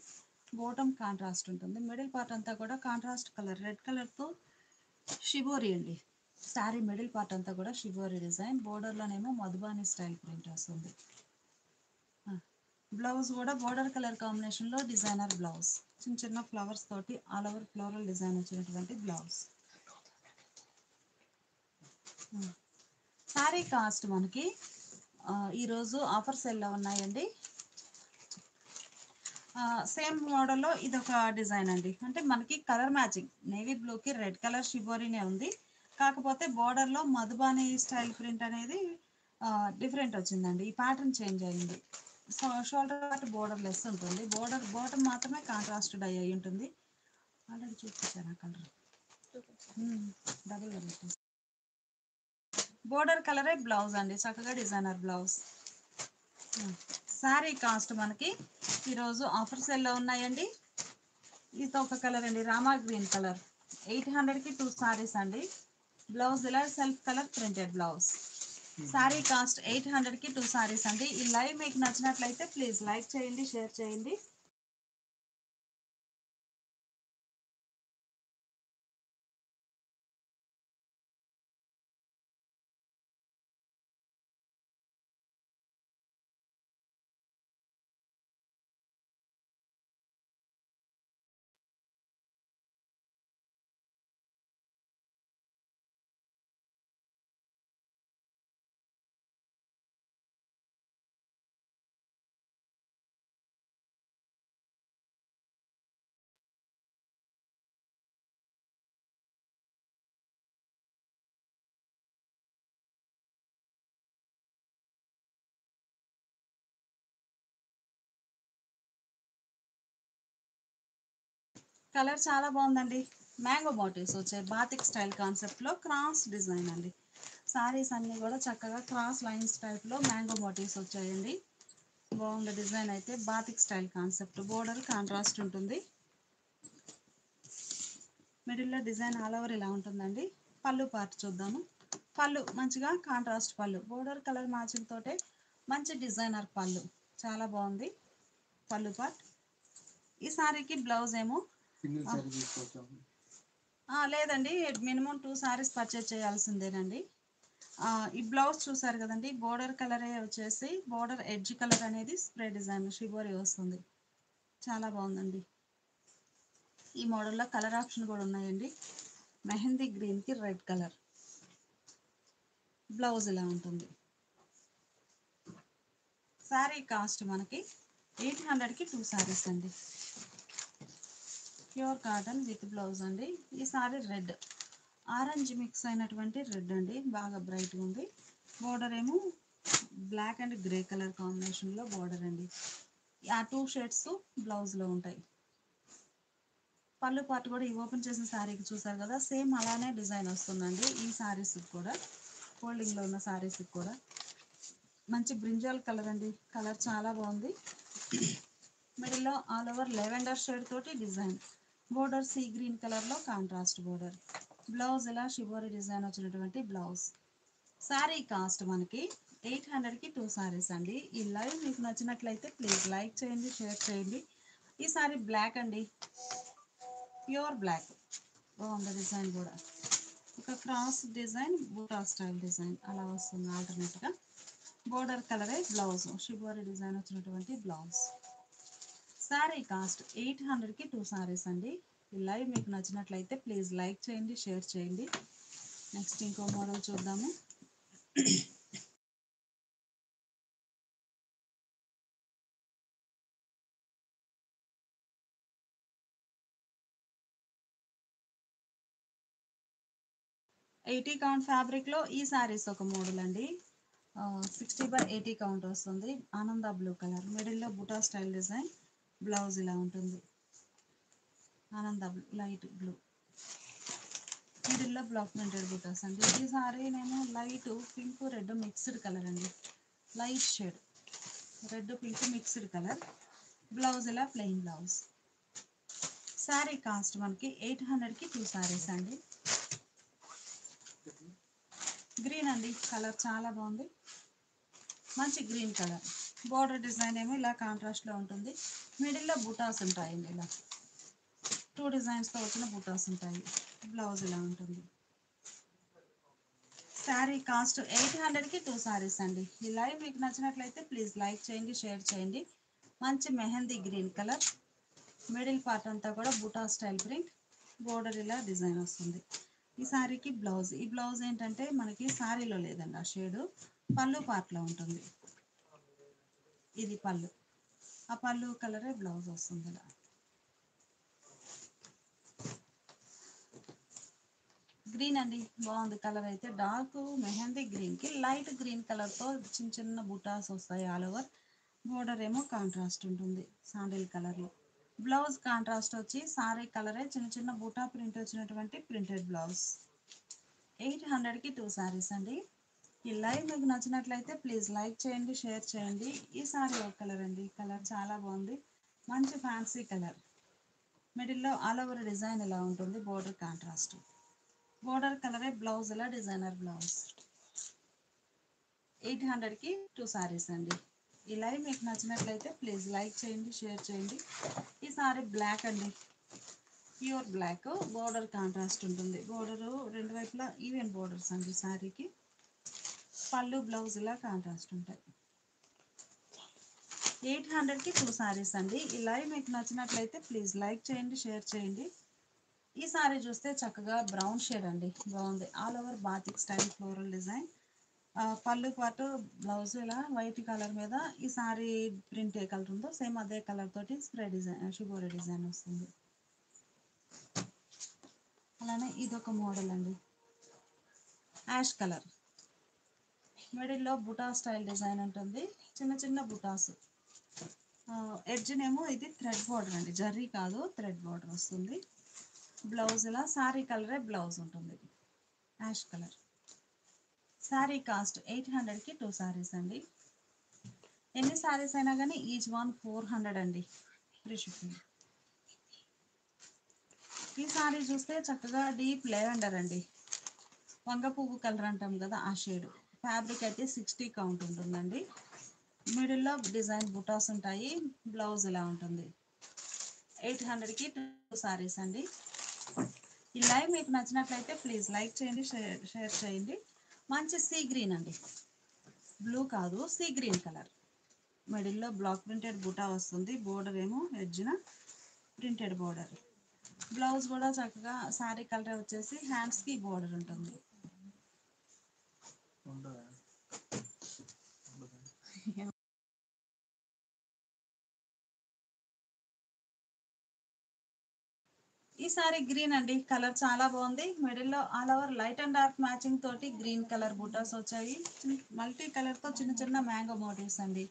బాటమ్ కాంట్రాస్ట్ ఉంటుంది. మిడిల్ పార్ట్ అంతా కూడా కాంట్రాస్ట్ కలర్ రెడ్ కలర్తో షిబోరి అండి. శారీ మిడిల్ పార్ట్ అంతా కూడా షిబోరి డిజైన్. బోర్డర్లోనేమో మధుబాని స్టైల్ ప్రింట్ వస్తుంది. బ్లౌజ్ కూడా బోర్డర్ కలర్ కాంబినేషన్లో డిజైనర్ బ్లౌజ్. చిన్న చిన్న ఫ్లవర్స్ తోటి ఆల్ ఓవర్ ఫ్లోరల్ డిజైన్ వచ్చినటువంటి బ్లౌజ్. శారీ కాస్ట్ మనకి ఈరోజు ఆఫర్ సెల్లో ఉన్నాయండి. సేమ్ మోడల్లో ఇదొక డిజైన్ అండి, అంటే మనకి కలర్ మ్యాచింగ్ నేవీ బ్లూకి రెడ్ కలర్ షిబోరీనే ఉంది. కాకపోతే బోర్డర్లో మధుబాని స్టైల్ ప్రింట్ అనేది డిఫరెంట్ వచ్చిందండి. ఈ ప్యాటర్న్ చేంజ్ అయింది. So shoulder part border less ఉంటుంది. బాటమ్ మాత్రమే కాంట్రాస్ట్ డై అయి ఉంటుంది. ఆల్రెడీ చూపించాను ఆ కలర్, డబుల్ కలర్. బోర్డర్ కలరే బ్లౌజ్ అండి, చక్కగా డిజైనర్ బ్లౌజ్. శారీ కాస్ట్ మనకి ఈరోజు ఆఫర్ సెల్లో ఉన్నాయండి. ఇది ఒక కలర్ అండి, రామా గ్రీన్ కలర్. 800కి 2 సారీస్ అండి. బ్లౌజ్ ఇలా self colour printed blouse. Sari cost 800కి 2 సారీస్ అండి. ఈ లైవ్ మీకు నచ్చినట్లయితే ప్లీజ్ లైక్ చేయండి, షేర్ చేయండి. కలర్ చాలా బాగుందండి. మ్యాంగో మోటివ్స్ వచ్చాయి, బాతిక్ స్టైల్ కాన్సెప్ట్లో క్రాస్ డిజైన్ అండి. సారీస్ అన్నీ కూడా చక్కగా క్రాస్ లైన్స్ టైప్లో మ్యాంగో మోటివ్స్ వచ్చాయండి. బాగుంది డిజైన్ అయితే. Batik style concept. Border contrast ఉంటుంది. మిడిల్లో డిజైన్ ఆల్ ఓవర్ ఇలా ఉంటుందండి. పళ్ళు పార్ట్ చూద్దాము. పళ్ళు మంచిగా కాంట్రాస్ట్ పళ్ళు, బోర్డర్ కలర్ మ్యాచింగ్ తోటే మంచి డిజైనర్ పళ్ళు, చాలా బాగుంది పళ్ళు పార్ట్. ఈ సారీకి బ్లౌజ్ ఏమో సింగిల్ సారీ తీసుకోవచ్చా? లేదండి, మినిమం 2 సారీస్ పర్చేజ్ చేయాల్సిందేనండి. ఈ బ్లౌజ్ చూసారు కదండి, బోర్డర్ కలరే వచ్చేసి బోర్డర్ ఎడ్జ్ కలర్ అనేది స్ప్రే డిజైన్ షిబోరి వస్తుంది, చాలా బాగుందండి. ఈ మోడల్లో కలర్ ఆప్షన్ కూడా ఉన్నాయండి. మెహందీ గ్రీన్కి రెడ్ కలర్, బ్లౌజ్ ఇలా ఉంటుంది. శారీ కాస్ట్ మనకి 800కి 2 సారీస్ అండి. ప్యూర్ కాటన్ విత్ బ్లౌజ్ అండి. ఈ సారీ రెడ్, ఆరెంజ్ మిక్స్ అయినటువంటి రెడ్ అండి, బాగా బ్రైట్గా ఉంది. బోర్డర్ ఏమో బ్లాక్ అండ్ గ్రే కలర్ కాంబినేషన్లో బోర్డర్ అండి. ఆ 2 షేడ్స్ బ్లౌజ్లో ఉంటాయి. పళ్ళు పాటు కూడా ఈ ఓపెన్ చేసిన శారీకి చూసారు కదా, సేమ్ అలానే డిజైన్ వస్తుందండి. ఈ శారీస్కి కూడా, ఫోల్డింగ్లో ఉన్న శారీస్కి కూడా మంచి బ్రింజాల్ కలర్ అండి, కలర్ చాలా బాగుంది. మిడిల్లో ఆల్ ఓవర్ లెవెండర్ షేడ్ తోటి డిజైన్, బోర్డర్ సీ గ్రీన్ కలర్లో కాంట్రాస్ట్ బోర్డర్, బ్లౌజ్ ఇలా షిబోరి డిజైన్ వచ్చినటువంటి బ్లౌజ్. శారీ కాస్ట్ మనకి 800కి 2 సారీస్ అండి. ఈ లైవ్ మీకు నచ్చినట్లయితే ప్లీజ్ లైక్ చేయండి, షేర్ చేయండి. ఈ సారీ బ్లాక్ అండి, ప్యూర్ బ్లాక్, బాగుంది డిజైన్ కూడా. ఒక క్రాస్ డిజైన్, బూటా స్టైల్ డిజైన్ అలా వస్తుంది ఆల్టర్నేట్గా. బోర్డర్ కలరే బ్లౌజ్, షిబోరి డిజైన్ వచ్చినటువంటి బ్లౌజ్. శారీ కాస్ట్ 800కి 2 సారీస్ అండి. ఈ లైవ్ మీకు నచ్చినట్లయితే ప్లీజ్ లైక్ చేయండి, షేర్ చేయండి. నెక్స్ట్ ఇంకో మోడల్ చూద్దాము. ఎయిటీ కౌంట్ ఫ్యాబ్రిక్లో ఈ శారీస్ ఒక మోడల్ అండి. 60/80 కౌంట్ వస్తుంది. ఆనంద బ్లూ కలర్, మిడిల్లో బుటా స్టైల్ డిజైన్, బ్లౌజ్ ఇలా ఉంటుంది. ఆనంద బ్లూ లైట్ బ్లూ, మిడిల్లో బ్లాక్ ప్రింటెడ్ బుటాస్ అండి. ఈ సారీ నేను light pink red mixed colour అండి, light shade red pink mixed colour, blouse ఇలా ప్లెయిన్ బ్లౌజ్. శారీ కాస్ట్ మనకి 800కి 2 సారీస్ అండి. గ్రీన్ అండి, కలర్ చాలా బాగుంది, మంచి గ్రీన్ కలర్. బోర్డర్ డిజైన్ ఏమో ఇలా కాంట్రాస్ట్లో ఉంటుంది. మిడిల్లో బుటాస్ ఉంటాయండి, ఇలా 2 డిజైన్స్తో వచ్చిన బుటాస్ ఉంటాయి. బ్లౌజ్ ఇలా ఉంటుంది. శారీ కాస్ట్ 800కి 2 సారీస్ అండి. ఈ లైవ్ మీకు నచ్చినట్లయితే ప్లీజ్ లైక్ చేయండి, షేర్ చేయండి. మంచి mehndi green colour, middle part అంతా కూడా బుటా స్టైల్ ప్రింట్, బోర్డర్ ఇలా డిజైన్ వస్తుంది. ఈ శారీకి బ్లౌజ్, ఈ బ్లౌజ్ ఏంటంటే మనకి శారీలో లేదండి ఆ షేడు, పళ్ళు పార్ట్లో ఉంటుంది. ఇది పళ్ళు, ఆ పళ్ళు కలరే బ్లౌజ్ వస్తుంది ఇలా. గ్రీన్ అండి, బాగుంది కలర్ అయితే. డార్క్ మెహందీ గ్రీన్కి లైట్ గ్రీన్ కలర్తో చిన్న చిన్న బుటాస్ వస్తాయి ఆల్ ఓవర్. బోర్డర్ ఏమో కాంట్రాస్ట్ ఉంటుంది శాండిల్ కలర్లో. బ్లౌజ్ కాంట్రాస్ట్ వచ్చి సారీ కలరే చిన్న చిన్న బుటా ప్రింట్ వచ్చినటువంటి ప్రింటెడ్ బ్లౌజ్. 800కి 2 సారీస్ అండి. ఈ లైవ్ మీకు నచ్చినట్లయితే ప్లీజ్ లైక్ చేయండి, షేర్ చేయండి. ఈ సారీ ఒక కలర్ అండి, కలర్ చాలా బాగుంది, మంచి ఫ్యాన్సీ కలర్. మిడిల్లో ఆల్ ఓవర్ డిజైన్ ఇలా ఉంటుంది, బోర్డర్ కాంట్రాస్ట్, బోర్డర్ కలరే బ్లౌజ్ ఇలా డిజైనర్ బ్లౌజ్. 800కి 2 సారీస్ అండి. ఈ లైవ్ మీకు నచ్చినట్లయితే ప్లీజ్ లైక్ చేయండి, షేర్ చేయండి. ఈ సారీ బ్లాక్ అండి, ప్యూర్ బ్లాక్, బోర్డర్ కాంట్రాస్ట్ ఉంటుంది. బోర్డరు రెండు వైపులా ఈవెన్ బోర్డర్స్ అండి శారీకి. పళ్ళు బ్లౌజ్ ఇలా కాంట్రాస్ట్ ఉంటాయి. 800కి 2 సారీస్ అండి. ఈ లైవ్ మీకు నచ్చినట్లయితే ప్లీజ్ లైక్ చేయండి, షేర్ చేయండి. ఈ సారీ చూస్తే చక్కగా బ్రౌన్ షేడ్ అండి, బాగుంది. All over batik style floral design, పళ్ళు పాటు బ్లౌజ్ ఇలా వైట్ కలర్ మీద. ఈ సారీ ప్రింట్ ఏ కలర్ ఉందో సేమ్ అదే కలర్ తోటి స్ప్రే డిజైన్, షిబోరి డిజైన్ వస్తుంది. అలానే ఇదొక మోడల్ అండి, యాష్ కలర్, మిడిల్లో బుటా స్టైల్ డిజైన్ ఉంటుంది, చిన్న చిన్న బుటాస్. ఎడ్జ్నేమో ఇది థ్రెడ్ బార్డర్ అండి, జర్రీ కాదు, థ్రెడ్ బార్డర్ వస్తుంది. బ్లౌజ్ ఇలా సారీ కలరే బ్లౌజ్ ఉంటుంది, యాష్ కలర్. శారీ కాస్ట్ 800కి 2 సారీస్ అండి. ఎన్ని సారీస్ అయినా కానీ ఈచ్ వన్ 400 అండి, ఫ్రీ షిప్పింగ్. ఈ సారీ చూస్తే చక్కగా డీప్ లెవెండర్ అండి, వంగ పువ్వు కలర్ అంటాం కదా ఆ షేడ్. ఫ్యాబ్రిక్ అయితే 60 కౌంట్ ఉంటుందండి. మిడిల్లో డిజైన్ బుటాస్ ఉంటాయి. బ్లౌజ్ ఇలా ఉంటుంది. 800కి 2 సారీస్ అండి. ఈ లైవ్ మీకు నచ్చినట్లయితే ప్లీజ్ లైక్ చేయండి, షేర్ చేయండి. మంచి సీ గ్రీన్ అండి, బ్లూ కాదు సీ గ్రీన్ కలర్. మిడిల్లో బ్లాక్ ప్రింటెడ్ బుటా వస్తుంది. బోర్డర్ ఏమో ఎడ్జ్న ప్రింటెడ్ బోర్డర్. బ్లౌజ్ కూడా చక్కగా శారీ కలర్ వచ్చేసి హ్యాండ్స్కి బోర్డర్ ఉంటుంది. ఈ సారీ గ్రీన్ అండి, కలర్ చాలా బాగుంది. మిడిల్లో all over light and dark matching తోటి గ్రీన్ కలర్ బూటాస్ వచ్చాయి. మల్టీ కలర్ తో చిన్న చిన్న మ్యాంగో మోటివ్స్ అండి.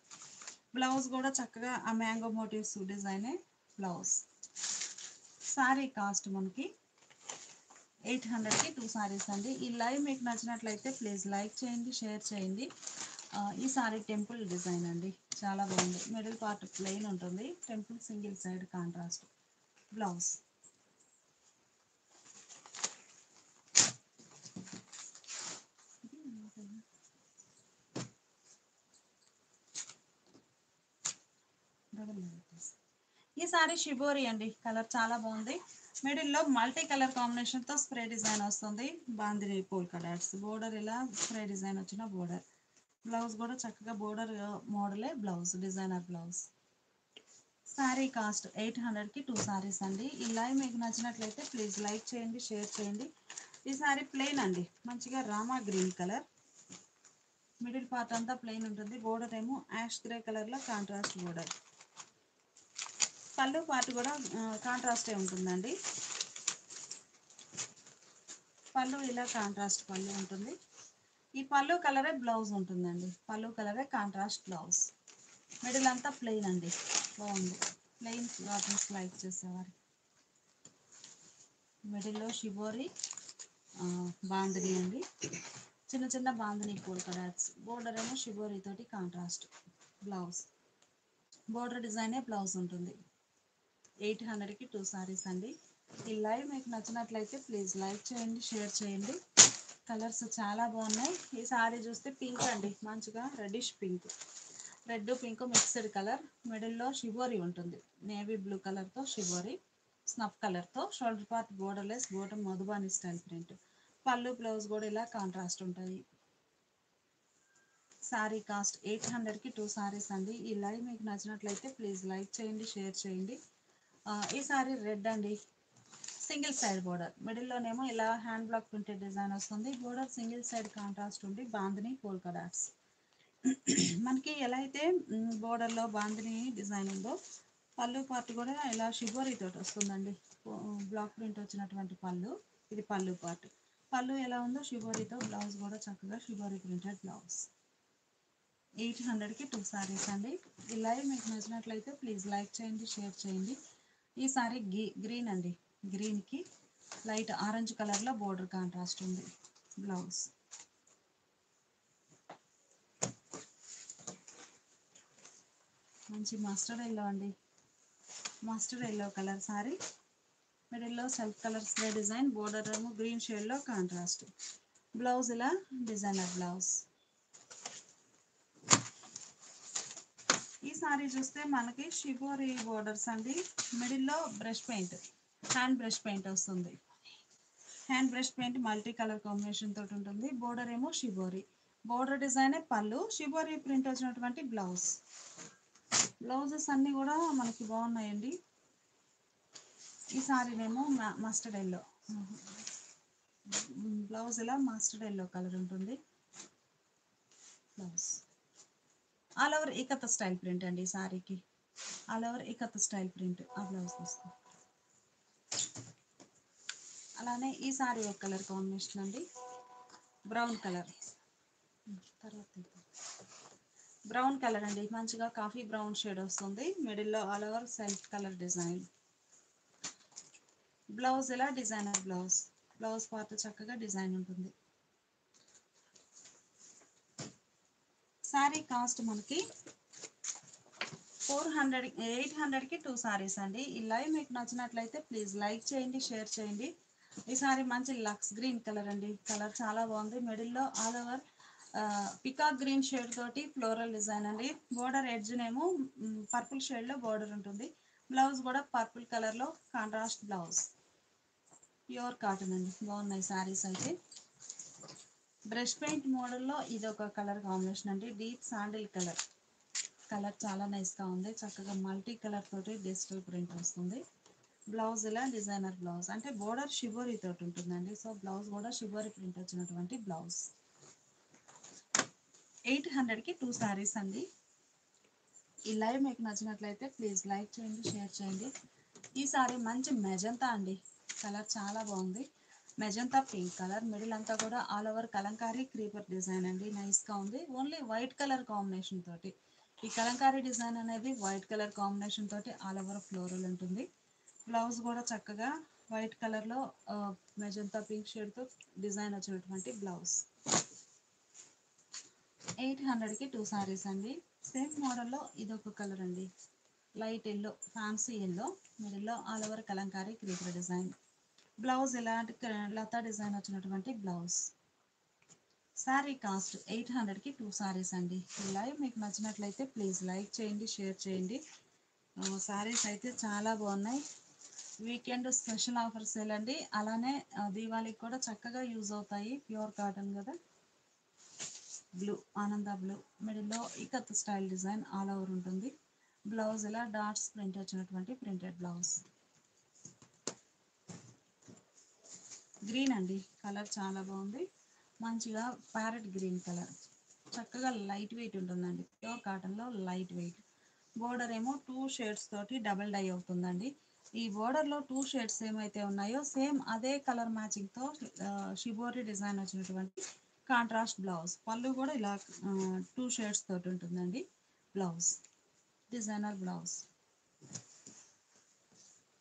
బ్లౌజ్ కూడా చక్కగా ఆ మ్యాంగో మోటివ్స్ డిజైనే బ్లౌజ్. సారీ కాస్ట్ మనకి 800కి 2 సారీస్ అండి. ఈ లైవ్ మీకు నచ్చినట్లయితే ప్లీజ్ లైక్ చేయండి, షేర్ చేయండి. ఈ సారీ టెంపుల్ డిజైన్ అండి, చాలా బాగుంది. మిడిల్ పార్ట్ ప్లెయిన్ ఉంటుంది, temple single side contrast blouse. ఈ సారీ షిబోరి అండి, కలర్ చాలా బాగుంది. మిడిల్లో మల్టీ కలర్ కాంబినేషన్ తో స్ప్రే డిజైన్ వస్తుంది. బాందిని పోల్కా డాట్స్ బోర్డర్, ఇలా స్ప్రే డిజైన్ వచ్చిన బోర్డర్. బ్లౌజ్ కూడా చక్కగా బోర్డర్ మోడలే blouse, designer blouse. Sari cost 800కి 2 సారీస్ అండి. ఈ లైవ్ మీకు నచ్చినట్లయితే ప్లీజ్ లైక్ చేయండి, షేర్ చేయండి. ఈ సారీ ప్లెయిన్ అండి, మంచిగా Rama green colour. Middle part అంతా ప్లెయిన్ ఉంటుంది. బోర్డర్ ఏమో యాష్ గ్రే కలర్లో కాంట్రాస్ట్ బోర్డర్. పళ్ళు పార్ట్ కూడా కాంట్రాస్టే ఉంటుందండి. పళ్ళు ఇలా కాంట్రాస్ట్ పళ్ళు ఉంటుంది. ఈ పళ్ళు కలరే బ్లౌజ్ ఉంటుందండి. పళ్ళు కలరే కాంట్రాస్ట్ బ్లౌజ్. మిడిల్ అంతా ప్లెయిన్ అండి, బాగుంది. ప్లెయిన్ కాటన్స్ లైక్ చేసేవారు. మిడిల్లో షిబోరి బాందిని అండి, చిన్న చిన్న బాందిని పోల్కా డాట్స్. బోర్డర్ ఏమో షిబోరి తోటి కాంట్రాస్ట్ బ్లౌజ్. బోర్డర్ డిజైనే బ్లౌజ్ ఉంటుంది. 800కి 2 సారీస్ అండి. ఈ లైవ్ మీకు నచ్చినట్లయితే ప్లీజ్ లైక్ చేయండి, షేర్ చేయండి. కలర్స్ చాలా బాగున్నాయి. ఈ సారీ చూస్తే పింక్ అండి, మంచిగా reddish pink, red pink mixed colour. మిడిల్లో షిబోరి ఉంటుంది, నేవీ బ్లూ కలర్తో షిబోరి, స్నఫ్ కలర్తో. Shoulder part borderless, bottom Madhubani style print. పళ్ళు బ్లౌజ్ కూడా ఇలా కాంట్రాస్ట్ ఉంటాయి. సారీ కాస్ట్ 800కి 2 సారీస్ అండి. ఈ లైవ్ మీకు నచ్చినట్లయితే ప్లీజ్ లైక్ చేయండి, షేర్ చేయండి. ఈ సారీ రెడ్ అండి, సింగిల్ సైడ్ బోర్డర్. మిడిల్లోనేమో ఇలా హ్యాండ్ బ్లాక్ ప్రింటెడ్ డిజైన్ వస్తుంది. బోర్డర్ సింగిల్ సైడ్ కాంట్రాస్ట్ ఉండి బాందిని పోల్కా డాట్స్. మనకి ఎలా అయితే బోర్డర్లో బాందిని డిజైన్ ఉందో, పళ్ళు పార్ట్ కూడా ఇలా షిబోరి తోటి వస్తుందండి. బ్లాక్ ప్రింట్ వచ్చినటువంటి పళ్ళు, ఇది పళ్ళు పార్ట్. పళ్ళు ఎలా ఉందో షిబోరితో, బ్లౌజ్ కూడా చక్కగా షిబోరి ప్రింటెడ్ బ్లౌజ్. 800కి 2 సారీస్ అండి. ఈ లైవ్ మీకు నచ్చినట్లయితే ప్లీజ్ లైక్ చేయండి, షేర్ చేయండి. ఈ సారీ గ్రీన్ అండి, గ్రీన్కి లైట్ ఆరెంజ్ కలర్లో బోర్డర్ కాంట్రాస్ట్ ఉంది. బ్లౌజ్. మంచి మస్టర్డ్ ఎల్లో అండి, మస్టర్డ్ ఎల్లో కలర్ సారీ. మిడిల్లో self colour spray design. Border ఏమో గ్రీన్ షేడ్లో కాంట్రాస్ట్. బ్లౌజ్ ఇలా డిజైనర్ బ్లౌజ్. ఈ సారీ చూస్తే మనకి షిబోరి బోర్డర్స్ అండి. మిడిల్లో brush paint, hand brush paint వస్తుంది. Hand brush paint multi colour combination తోటి ఉంటుంది. బోర్డర్ ఏమో షిబోరి. బోర్డర్ డిజైనే పళ్ళు, షిబోరి ప్రింట్ వచ్చినటువంటి బ్లౌజ్. బ్లౌజెస్ అన్నీ కూడా మనకి బాగున్నాయండి. ఈ సారీనేమో మస్టర్డ్ ఎల్లో, బ్లౌజ్ ఇలా మస్టర్డ్ ఎల్లో కలర్ ఉంటుంది. Blouse all over ikat style print అండి. ఈ సారీకి all over ikat style print ఆ బ్లౌజ్ వస్తుంది. అలానే ఈ సారీ ఒక కలర్ కాంబినేషన్ అండి, బ్రౌన్ కలర్. తర్వాత బ్రౌన్ కలర్ అండి, మంచిగా కాఫీ బ్రౌన్ షేడ్ వస్తుంది. మిడిల్లో all over self colour design. Blouse ఇలా డిజైనర్ బ్లౌజ్. బ్లౌజ్ పార్ట్ చక్కగా డిజైన్ ఉంటుంది. సారీ కాస్ట్ మనకి 800కి 2 సారీస్ అండి. ఈ లైవ్ మీకు నచ్చినట్లయితే ప్లీజ్ లైక్ చేయండి, షేర్ చేయండి. ఈసారి మంచి లక్స్ గ్రీన్ కలర్ అండి. కలర్ చాలా బాగుంది. మిడిల్లో all over peacock green shade తోటి ఫ్లోరల్ డిజైన్ అండి. బోర్డర్ ఎడ్జ్ నేమో పర్పుల్ షేడ్లో బోర్డర్ ఉంటుంది. బ్లౌజ్ కూడా పర్పుల్ కలర్లో కాంట్రాస్ట్ బ్లౌజ్. ప్యూర్ కాటన్ అండి. బాగున్నాయి శారీస్ అయితే. బ్రష్ పెయింట్ మోడల్లో ఇది ఒక కలర్ కాంబినేషన్ అండి. Deep sandal colour. కలర్ చాలా నైస్గా ఉంది. చక్కగా మల్టీ కలర్ తోటి డిజిటల్ ప్రింట్ వస్తుంది. బ్లౌజ్ ఇలా డిజైనర్ బ్లౌజ్, అంటే బోర్డర్ షిబోరి తోటి ఉంటుందండి. సో బ్లౌజ్ కూడా షిబోరి ప్రింట్ వచ్చినటువంటి బ్లౌజ్. 800కి 2 శారీస్ అండి. ఈ లైవ్ మీకు నచ్చినట్లయితే ప్లీజ్ లైక్ చేయండి, షేర్ చేయండి. ఈ సారీ మంచి మెజంతా అండి. కలర్ చాలా బాగుంది. Magenta pink colour. మిడిల్ అంతా కూడా all over kalamkari creeper design అండి. నైస్గా ఉంది. ఓన్లీ వైట్ కలర్ కాంబినేషన్ తోటి ఈ కలంకారీ డిజైన్ అనేది వైట్ కలర్ కాంబినేషన్ తోటి ఆల్ ఓవర్ ఫ్లోరల్ ఉంటుంది. బ్లౌజ్ కూడా చక్కగా వైట్ కలర్లో మెజంతా పింక్ షేడ్తో డిజైన్ వచ్చినటువంటి బ్లౌజ్. 800కి 2 శారీస్ అండి. సేమ్ మోడల్లో ఇదొక కలర్ అండి. Light yellow, fancy yellow. మిడిల్లో all over kalamkari creeper design. Blouse ఇలాంటి లతా డిజైన్ వచ్చినటువంటి బ్లౌజ్. శారీ కాస్ట్ 800కి 2 శారీస్ అండి. ఈ లైవ్ మీకు నచ్చినట్లయితే ప్లీజ్ లైక్ చేయండి, షేర్ చేయండి. శారీస్ అయితే చాలా బాగున్నాయి. వీకెండ్ స్పెషల్ ఆఫర్ సేల్ అండి. అలానే దీవాళికి కూడా చక్కగా యూజ్ అవుతాయి. ప్యూర్ కాటన్ కదా. బ్లూ, ఆనంద బ్లూ. మిడిల్లో ikat style design all over ఉంటుంది. బ్లౌజ్ ఇలా డాట్స్ ప్రింట్ వచ్చినటువంటి ప్రింటెడ్ బ్లౌజ్. గ్రీన్ అండి. కలర్ చాలా బాగుంది. మంచిగా ప్యారెట్ గ్రీన్ కలర్. చక్కగా లైట్ వెయిట్ ఉంటుందండి. ప్యూర్ కాటన్లో లైట్ వెయిట్. బోర్డర్ ఏమో 2 షేడ్స్ తోటి డబల్ డై అవుతుందండి. ఈ బోర్డర్లో 2 షేడ్స్ ఏమైతే ఉన్నాయో సేమ్ అదే కలర్ మ్యాచింగ్తో షిబోరి డిజైన్ వచ్చినటువంటి కాంట్రాస్ట్ బ్లౌజ్. పళ్ళు కూడా ఇలా 2 షేడ్స్ తోటి ఉంటుందండి. Blouse designer blouse.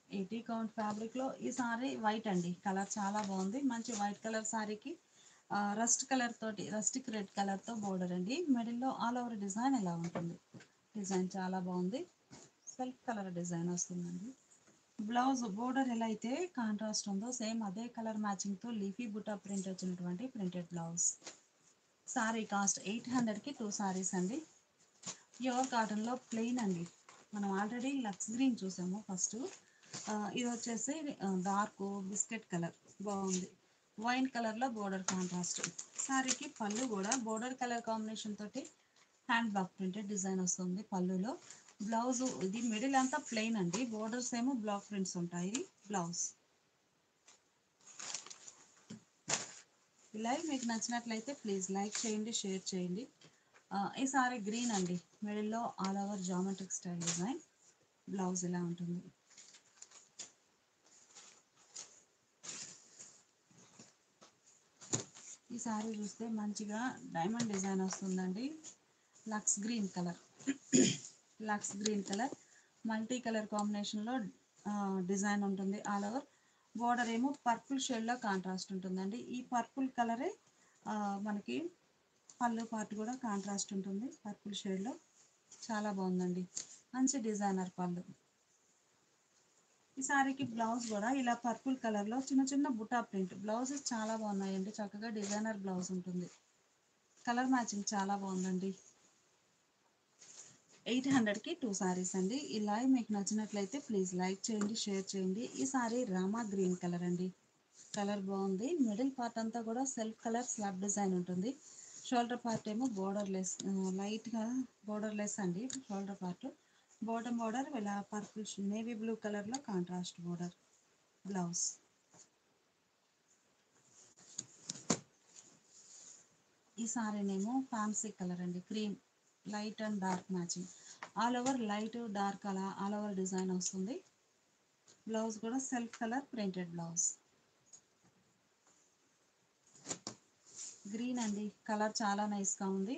80 కౌంట్ ఫ్యాబ్రిక్లో ఈ సారీ వైట్ అండి. కలర్ చాలా బాగుంది. మంచి వైట్ కలర్ సారీకి రస్ట్ కలర్ తోటి, రస్టిక్ రెడ్ కలర్తో బోర్డర్ అండి. మిడిల్లో ఆల్ ఓవర్ డిజైన్ ఇలా ఉంటుంది. డిజైన్ చాలా బాగుంది. సెల్ఫ్ కలర్ డిజైన్ వస్తుందండి. బ్లౌజ్ బోర్డర్ ఎలా అయితే కాంట్రాస్ట్ ఉందో సేమ్ అదే కలర్ మ్యాచింగ్తో లీఫీ బుటా ప్రింట్ వచ్చినటువంటి ప్రింటెడ్ బ్లౌజ్. సారీ కాస్ట్ 800కి 2 సారీస్ అండి. ప్యూర్ కాటన్లో ప్లెయిన్ అండి. మనం ఆల్రెడీ లక్స్ గ్రీన్ చూసాము ఫస్ట్. ఇది వచ్చేసి డార్క్ బిస్కెట్ కలర్. బాగుంది. వైన్ కలర్లో బోర్డర్ కాంట్రాస్ట్. సారీకి పళ్ళు కూడా బోర్డర్ కలర్ కాంబినేషన్ తోటి హ్యాండ్ బ్లాక్ ప్రింటెడ్ డిజైన్ వస్తుంది పళ్ళులో. బ్లౌజ్ ఇది మిడిల్ అంతా ప్లెయిన్ అండి. బోర్డర్స్ ఏమో బ్లాక్ ప్రింట్స్ ఉంటాయి. బ్లౌజ్. ఈ లైవ్ మీకు నచ్చినట్లయితే ప్లీజ్ లైక్ చేయండి, షేర్ చేయండి. ఈ సారీ గ్రీన్ అండి. మిడిల్లో all over geometric style design. Blouse ఇలా ఉంటుంది. ఈ సారీ చూస్తే మంచిగా డైమండ్ డిజైన్ వస్తుందండి. Lux green colour. Lux green colour multi colour కాంబినేషన్లో డిజైన్ ఉంటుంది. ఆల్ ఓవర్ బోర్డర్ ఏమో పర్పుల్ షేడ్లో కాంట్రాస్ట్ ఉంటుందండి. ఈ పర్పుల్ కలరే మనకి పళ్ళు పార్ట్ కూడా కాంట్రాస్ట్ ఉంటుంది పర్పుల్ షేడ్లో. చాలా బాగుందండి. మంచి డిజైనర్ పళ్ళు. ఈ సారీకి బ్లౌజ్ కూడా ఇలా పర్పుల్ కలర్లో చిన్న చిన్న బుటా ప్రింట్. బ్లౌజెస్ చాలా బాగున్నాయండి. చక్కగా డిజైనర్ బ్లౌజ్ ఉంటుంది. కలర్ మ్యాచింగ్ చాలా బాగుందండి. 800కి 2 సారీస్ అండి. ఈ లైవ్ మీకు నచ్చినట్లయితే ప్లీజ్ లైక్ చేయండి, షేర్ చేయండి. ఈ సారీ రామా గ్రీన్ కలర్ అండి. కలర్ బాగుంది. మిడిల్ పార్ట్ అంతా కూడా సెల్ఫ్ కలర్ స్లాబ్ డిజైన్ ఉంటుంది. షోల్డర్ పార్ట్ ఏమో బోర్డర్ లెస్, లైట్గా బోర్డర్ లెస్ అండి. షోల్డర్ పార్ట్ బాటమ్ బోర్డర్ ఇలా పర్పుల్ నేవీ బ్లూ కలర్లో కాంట్రాస్ట్ బోర్డర్. బ్లౌజ్. ఈ సారీనేమో ఫ్యాన్సీ కలర్ అండి. Cream light and dark matching. All over light dark అలా all over design వస్తుంది. బ్లౌజ్ కూడా self colour printed blouse. Green అండి. Colour చాలా నైస్గా ఉంది.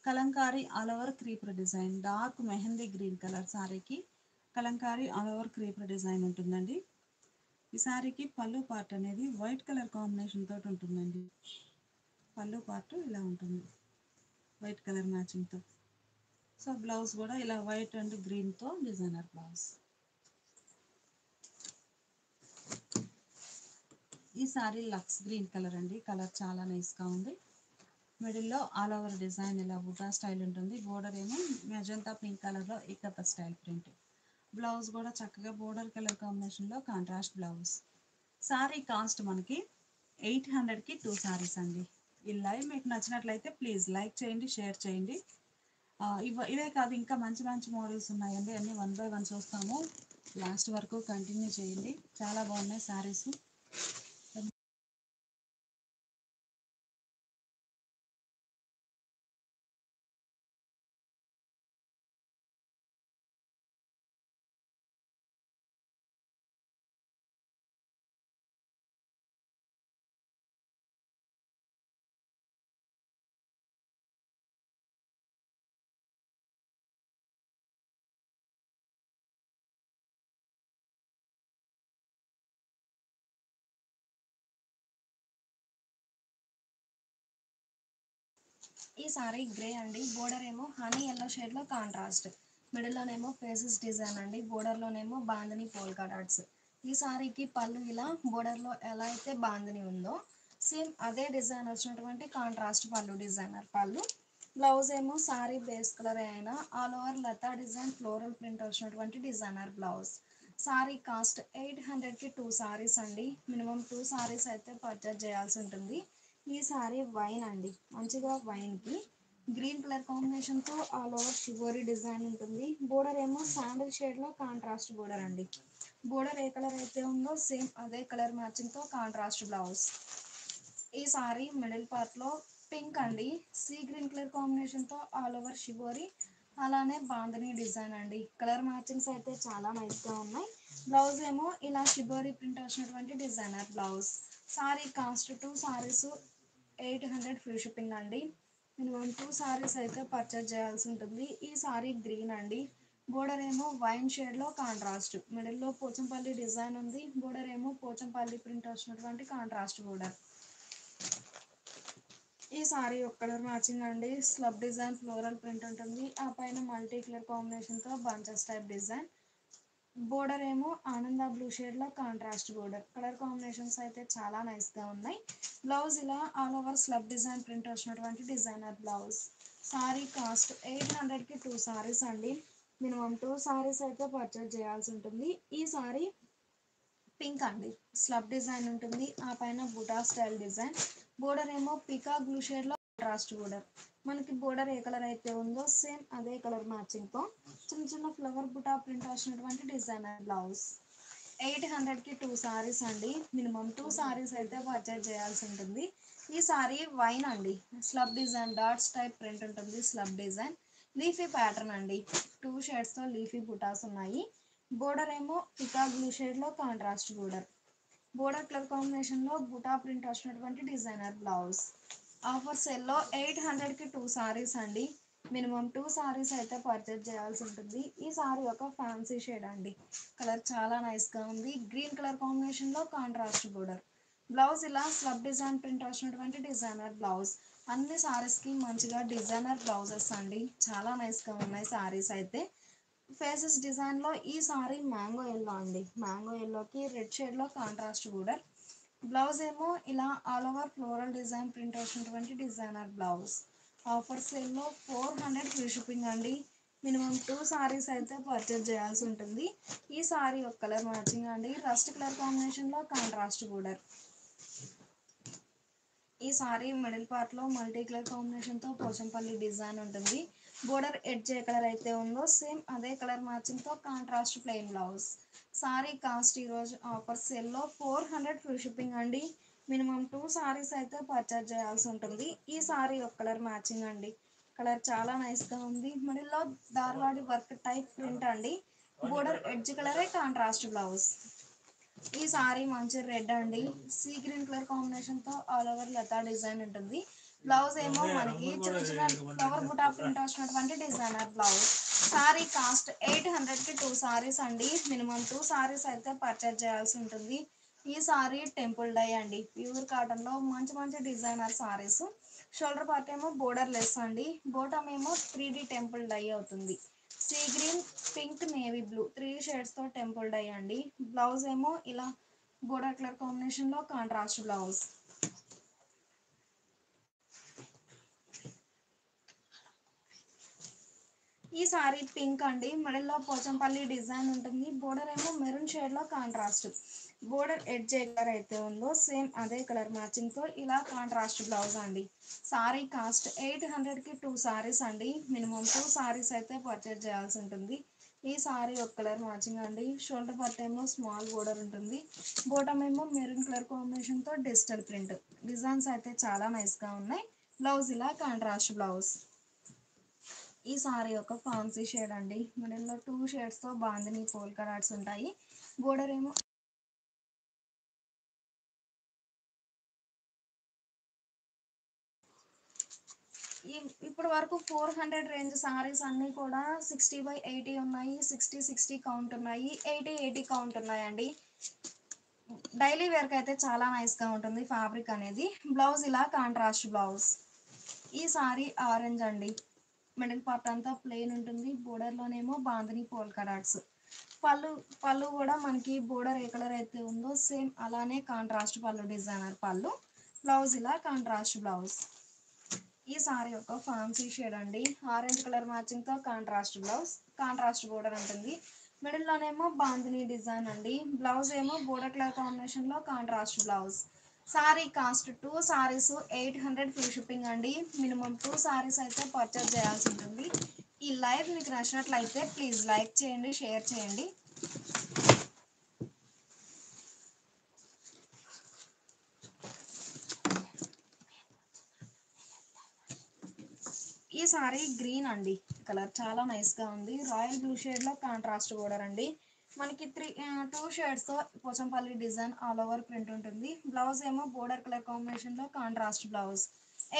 Kalamkari all over creeper design. Dark mehndi green colour సారీకి kalamkari all over creeper design ఉంటుందండి. ఈ సారీకి పళ్ళు పార్ట్ అనేది వైట్ కలర్ కాంబినేషన్ తోటి ఉంటుందండి. పళ్ళు పార్ట్ ఇలా ఉంటుంది వైట్ కలర్ మ్యాచింగ్తో. సో బ్లౌజ్ కూడా ఇలా వైట్ అండ్ గ్రీన్తో డిజైనర్ బ్లౌజ్. ఈ సారీ లక్స్ గ్రీన్ కలర్ అండి. కలర్ చాలా నైస్గా ఉంది. మిడిల్లో ఆల్ ఓవర్ డిజైన్ ఇలా బుటా స్టైల్ ఉంటుంది. బోర్డర్ ఏమో మెజంతా పింక్ కలర్లో ఇక్కత స్టైల్ ప్రింట్. బ్లౌజ్ కూడా చక్కగా బోర్డర్ కలర్ కాంబినేషన్లో కాంట్రాస్ట్ బ్లౌజ్. సారీ కాస్ట్ మనకి 800కి 2 సారీస్ అండి. ఈ లైవ్ మీకు నచ్చినట్లయితే ప్లీజ్ లైక్ చేయండి, షేర్ చేయండి. ఇవే కాదు ఇంకా మంచి మంచి మోడల్స్ ఉన్నాయండి. అన్నీ 1 బై 1 చూస్తాము. లాస్ట్ వరకు కంటిన్యూ చేయండి. చాలా బాగున్నాయి సారీస్. ఈ సారీ గ్రే అండి. బోర్డర్ ఏమో హనీ ఎల్లో షేడ్ లో కాంట్రాస్ట్. మిడిల్ లోనేమో ఫేసెస్ డిజైన్ అండి. బోర్డర్ లోనేమో బాందని పోల్కా డాట్స్. ఈ సారీకి పళ్ళు ఇలా బోర్డర్ లో ఎలా అయితే బాందని ఉందో సేమ్ అదే డిజైన్ వచ్చినటువంటి కాంట్రాస్ట్ పళ్ళు డిజైనర్ పళ్ళు. బ్లౌజ్ ఏమో సారీ బేస్ కలర్ అయినా ఆల్ ఓవర్ లతా డిజైన్ ఫ్లోరల్ ప్రింట్ వచ్చినటువంటి డిజైనర్ బ్లౌజ్. సారీ కాస్ట్ 800కి 2 సారీస్ అండి. మినిమం 2 సారీస్ అయితే పర్చేజ్ చేయాల్సి ఉంటుంది. ఈ సారీ వైన్ అండి. మంచిగా వైన్ కి గ్రీన్ కలర్ కాంబినేషన్ తో ఆల్ ఓవర్ షివోరీ డిజైన్ ఉంటుంది. బోర్డర్ ఏమో శాండిల్ షేడ్ లో కాంట్రాస్ట్ బోర్డర్ అండి. బోర్డర్ ఏ కలర్ అయితే ఉందో సేమ్ అదే కలర్ మ్యాచింగ్ తో కాంట్రాస్ట్ బ్లౌజ్. ఈ సారీ మిడిల్ పార్ట్ లో పింక్ అండి. సీ గ్రీన్ కలర్ కాంబినేషన్ తో ఆల్ ఓవర్ షివోరీ అలానే బాందని డిజైన్ అండి. కలర్ మ్యాచింగ్స్ అయితే చాలా నైస్ గా ఉన్నాయి. బ్లౌజ్ ఏమో ఇలా షిబోరీ ప్రింట్ వచ్చినటువంటి designer blouse. Sari cost 2 saris 800 free shipping అండి. మినిమం 2 సారీస్ అయితే పర్చేజ్ చేయాల్సి ఉంటుంది. ఈ సారీ గ్రీన్ అండి. బోర్డర్ ఏమో వైన్ షేడ్ లో కాంట్రాస్ట్. మిడిల్ లో పోచంపల్లి డిజైన్ ఉంది. బోర్డర్ ఏమో పోచంపల్లి ప్రింట్ వచ్చినటువంటి కాంట్రాస్ట్ బోర్డర్. ఈ సారీ ఒక కలర్ మ్యాచింగ్ అండి. స్లబ్ డిజైన్ ఫ్లోరల్ ప్రింట్ ఉంటుంది. ఆ పైన మల్టీ కలర్ కాంబినేషన్ తో బంచెస్ టైప్ డిజైన్. బోర్డర్ ఏమో ఆనంద బ్లూ షేడ్ లో కాంట్రాస్ట్ బోర్డర్. కలర్ కాంబినేషన్స్ అయితే చాలా నైస్ గా ఉన్నాయి. బ్లౌజ్ ఇలా all over slub design print వచ్చినటువంటి డిజైనర్ బ్లౌజ్. సారీ కాస్ట్ 800కి 2 సారీస్ అండి. మినిమం 2 సారీస్ అయితే పర్చేజ్ చేయాల్సి ఉంటుంది. ఈ సారీ పింక్ అండి. స్లబ్ డిజైన్ ఉంటుంది. ఆ పైన బుటా స్టైల్ డిజైన్. బోర్డర్ ఏమో పికాక్ బ్లూ షేడ్ లో కాంట్రాస్ట్ బోర్డర్. మనకి బోర్డర్ ఏ కలర్ అయితే ఉందో సేమ్ అదే కలర్ మ్యాచింగ్ తో చిన్న చిన్న ఫ్లవర్ బుటా ప్రింట్ వచ్చినటువంటి డిజైనర్ బ్లౌజ్. 800కి 2 సారీస్ అండి. మినిమం 2 సారీస్ అయితే పర్చేజ్ చేయాల్సి ఉంటుంది. ఈ సారీ వైన్ అండి. Slub design dots type print ఉంటుంది. స్లబ్ డిజైన్ లీఫీ ప్యాటర్న్ అండి. 2 షేడ్స్ తో లీఫీ బుటాస్ ఉన్నాయి. బోర్డర్ ఏమో పికాక్ బ్లూ షేడ్ లో contrast border. Border colour combination లో బుటా ప్రింట్ వచ్చినటువంటి డిజైనర్ బ్లౌజ్. ఆఫర్ సెల్ లో 800కి 2 సారీస్ అండి. మినిమం 2 సారీస్ అయితే పర్చేజ్ చేయాల్సి ఉంటుంది. ఈ సారీ ఒక ఫ్యాన్సీ షేడ్ అండి. కలర్ చాలా నైస్ గా ఉంది. గ్రీన్ కలర్ కాంబినేషన్ లో కాంట్రాస్ట్ బోర్డర్. బ్లౌజ్ ఇలా స్లబ్ డిజైన్ ప్రింట్ వచ్చినటువంటి డిజైనర్ బ్లౌజ్. అన్ని సారీస్ కి మంచిగా డిజైనర్ బ్లౌజెస్ అండి. చాలా నైస్ గా ఉన్నాయి సారీస్ అయితే. ఫేసెస్ డిజైన్ లో ఈ సారీ మ్యాంగో ఎల్లో అండి. మ్యాంగో ఎల్లోకి రెడ్ షేడ్ లో కాంట్రాస్ట్ బోర్డర్. బ్లౌజ్ ఏమో ఇలా all over floral design print వచ్చినటువంటి డిజైనర్ బ్లౌజ్. ఆఫర్ సేల్ లో 400 ఫ్రీ షిప్పింగ్ అండి. మినిమం 2 సారీస్ అయితే పర్చేజ్ చేయాల్సి ఉంటుంది. ఈ సారీ ఒక కలర్ మ్యాచింగ్ అండి. రస్ట్ కలర్ కాంబినేషన్ లో కాంట్రాస్ట్ బోర్డర్. ఈ సారీ మిడిల్ పార్ట్ లో మల్టీ కలర్ కాంబినేషన్ తో పోచంపల్లి డిజైన్ ఉంటుంది. బోర్డర్ ఎడ్జ్ ఏ కలర్ అయితే ఉందో సేమ్ అదే కలర్ మ్యాచింగ్ తో contrast plain blouse. Sari cost ఈ రోజు ఆఫర్ సేల్ లో 400 ఫ్రీ షిప్పింగ్ అండి. మినిమం 2 సారీస్ అయితే పర్చేజ్ చేయాల్సి ఉంటుంది. ఈ సారీ ఒక కలర్ మ్యాచింగ్ అండి. కలర్ చాలా నైస్ గా ఉంది. మిడిల్ లో దార్వాడి వర్క్ టైప్ ప్రింట్ అండి. బోర్డర్ ఎడ్జ్ కలరే కాంట్రాస్ట్ బ్లౌజ్. ఈ సారీ మంచి రెడ్ అండి. సీ గ్రీన్ కలర్ కాంబినేషన్ తో ఆల్ ఓవర్ లతా డిజైన్ ఉంటుంది. బ్లౌజ్ ఏమో మనకి చిన్న చిన్న ఫ్లవర్ బుటా ప్రింట్ వచ్చినటువంటి డిజైనర్ బ్లౌజ్. సారీ కాస్ట్ 800కి 2 సారీస్ అండి. మినిమం 2 సారీస్ అయితే పర్చేజ్ చేయాల్సి ఉంటుంది. ఈ సారీ టెంపుల్ డై అండి. ప్యూర్ కాటన్ లో మంచి మంచి డిజైనర్ సారీస్. షోల్డర్ పార్ట్ ఏమో బోర్డర్ లెస్ అండి. బోటమ్ ఏమో 3D టెంపుల్ డై అవుతుంది. Sea green, pink, navy blue 3 shades తో టెంపుల్ డై అండి. బ్లౌజ్ ఏమో ఇలా బోర్డర్ కలర్ కాంబినేషన్లో కాంట్రాస్ట్ బ్లౌజ్. ఈ సారీ పింక్ అండి, మిడిల్లో పోచంపల్లి డిజైన్ ఉంటుంది. బోర్డర్ ఏమో మెరూన్ షేడ్లో కాంట్రాస్ట్. బోర్డర్ ఎడ్జ్ ఏ కలర్ అయితే ఉందో సేమ్ అదే కలర్ మ్యాచింగ్తో ఇలా కాంట్రాస్ట్ బ్లౌజ్ అండి. సారీ కాస్ట్ 800కి 2 సారీస్ అండి. మినిమం 2 సారీస్ అయితే పర్చేజ్ చేయాల్సి ఉంటుంది. ఈ సారీ ఒక కలర్ మ్యాచింగ్ అండి. షోల్డర్ పార్ట్ ఏమో స్మాల్ బోర్డర్ ఉంటుంది. బోటమ్ ఏమో మెరూన్ కలర్ కాంబినేషన్తో డిజిటల్ ప్రింట్. డిజైన్స్ అయితే చాలా నైస్గా ఉన్నాయి. బ్లౌజ్ ఇలా కాంట్రాస్ట్ బ్లౌజ్. ఈ సారీ ఒక ఫ్యాన్సీ షేడ్ అండి. మిడిల్లో 2 షేడ్స్తో బాందిని పోల్కా డాట్స్ ఉంటాయి. బోర్డర్ ఏమో ఇప్పటి వరకు 400 రేంజ్ సారీస్ అన్నీ కూడా 60/80 ఉన్నాయి, 60/60 కౌంట్ ఉన్నాయి, 80/80 కౌంట్ ఉన్నాయండి. డైలీ వేర్కి అయితే చాలా నైస్గా ఉంటుంది ఫ్యాబ్రిక్ అనేది. బ్లౌజ్ ఇలా కాంట్రాస్ట్ బ్లౌజ్. ఈ సారీ ఆరెంజ్ అండి. మిడిల్ పార్ట్ అంతా ప్లెయిన్ ఉంటుంది. బోర్డర్లోనేమో బాందిని పోల్కా డాట్స్. పళ్ళు కూడా మనకి బోర్డర్ ఏ కలర్ అయితే ఉందో సేమ్ అలానే కాంట్రాస్ట్ పళ్ళు, డిజైనర్ పళ్ళు. బ్లౌజ్ ఇలా కాంట్రాస్ట్ బ్లౌజ్. ఈ సారీ ఒక ఫ్యాన్సీ షేడ్ అండి. ఆరెంజ్ కలర్ మ్యాచింగ్తో కాంట్రాస్ట్ బ్లౌజ్, కాంట్రాస్ట్ బోర్డర్ ఉంటుంది. మిడిల్లోనేమో బాందిని డిజైన్ అండి. బ్లౌజ్ ఏమో బోర్డర్ కలర్ కాంబినేషన్లో contrast blouse. Sari cost 2 saris 800 free shipping అండి. మినిమం 2 సారీస్ అయితే పర్చేజ్ చేయాల్సి ఉంటుంది. ఈ లైవ్ మీకు నచ్చినట్లయితే ప్లీజ్ లైక్ చేయండి, షేర్ చేయండి. ఈ సారీ గ్రీన్ అండి. కలర్ చాలా నైస్గా ఉంది. రాయల్ బ్లూ షేడ్లో కాంట్రాస్ట్ బోర్డర్ అండి. మనకి 2 షేడ్స్తో Pochampally design all over print ఉంటుంది. బ్లౌజ్ ఏమో బోర్డర్ కలర్ కాంబినేషన్లో కాంట్రాస్ట్ బ్లౌజ్.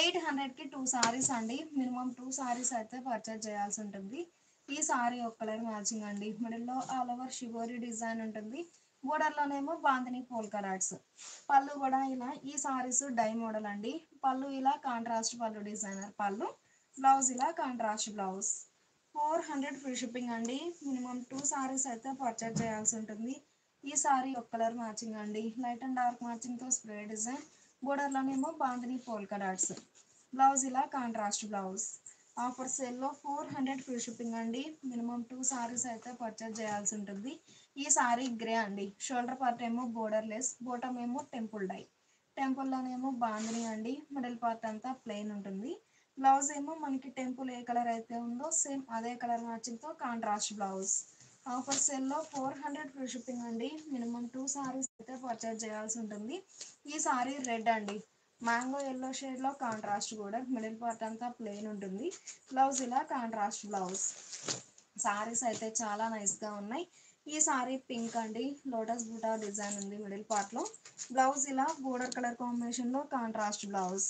800కి 2 సారీస్ అండి. మినిమం 2 సారీస్ అయితే పర్చేజ్ చేయాల్సి ఉంటుంది. ఈ సారీ ఒక కలర్ మ్యాచింగ్ అండి. మిడిల్లో ఆల్ ఓవర్ షిబోరి డిజైన్ ఉంటుంది. బోర్డర్లోనేమో బాందిని పోల్కా డాట్స్. పళ్ళు కూడా ఇలా, ఈ సారీస్ డై మోడల్ అండి. పళ్ళు ఇలా కాంట్రాస్ట్ పళ్ళు, డిజైనర్ పళ్ళు. బ్లౌజ్ ఇలా కాంట్రాస్ట్ బ్లౌజ్. 400 ఫ్రీ షిప్పింగ్ అండి. మినిమం 2 సారీస్ అయితే పర్చేజ్ చేయాల్సి ఉంటుంది. ఈ సారీ ఒక కలర్ మ్యాచింగ్ అండి. లైట్ అండ్ డార్క్ మ్యాచింగ్తో స్ప్రే డిజైన్. బోర్డర్లోనేమో బాందిని పోల్కా డాట్స్. బ్లౌజ్ ఇలా కాంట్రాస్ట్ బ్లౌజ్. ఆఫర్ సేల్లో 400 ఫ్రీ షిప్పింగ్ అండి. మినిమం 2 సారీస్ అయితే పర్చేజ్ చేయాల్సి ఉంటుంది. ఈ సారీ గ్రే అండి. షోల్డర్ పార్ట్ ఏమో బోర్డర్ లెస్, బోటమ్ ఏమో టెంపుల్ డై. టెంపుల్లోనేమో బాందిని అండి. మిడిల్ పార్ట్ అంతా ప్లెయిన్ ఉంటుంది. బ్లౌజ్ ఏమో మనకి టెంపుల్ ఏ కలర్ అయితే ఉందో సేమ్ అదే కలర్ మ్యాచింగ్తో కాంట్రాస్ట్ బ్లౌజ్. ఆఫర్ సేల్లో 400 ఫ్రీ షిప్పింగ్ అండి. మినిమం 2 సారీస్ అయితే పర్చేజ్ చేయాల్సి ఉంటుంది. ఈ సారీ రెడ్ అండి. మ్యాంగో ఎల్లో షేడ్లో కాంట్రాస్ట్ బోర్డర్. మిడిల్ పార్ట్ అంతా ప్లెయిన్ ఉంటుంది. బ్లౌజ్ ఇలా కాంట్రాస్ట్ బ్లౌజ్. సారీస్ అయితే చాలా నైస్గా ఉన్నాయి. ఈ సారీ పింక్ అండి. లోటస్ బూటా డిజైన్ ఉంది మిడిల్ పార్ట్లో. బ్లౌజ్ ఇలా బోర్డర్ కలర్ కాంబినేషన్లో కాంట్రాస్ట్ బ్లౌజ్.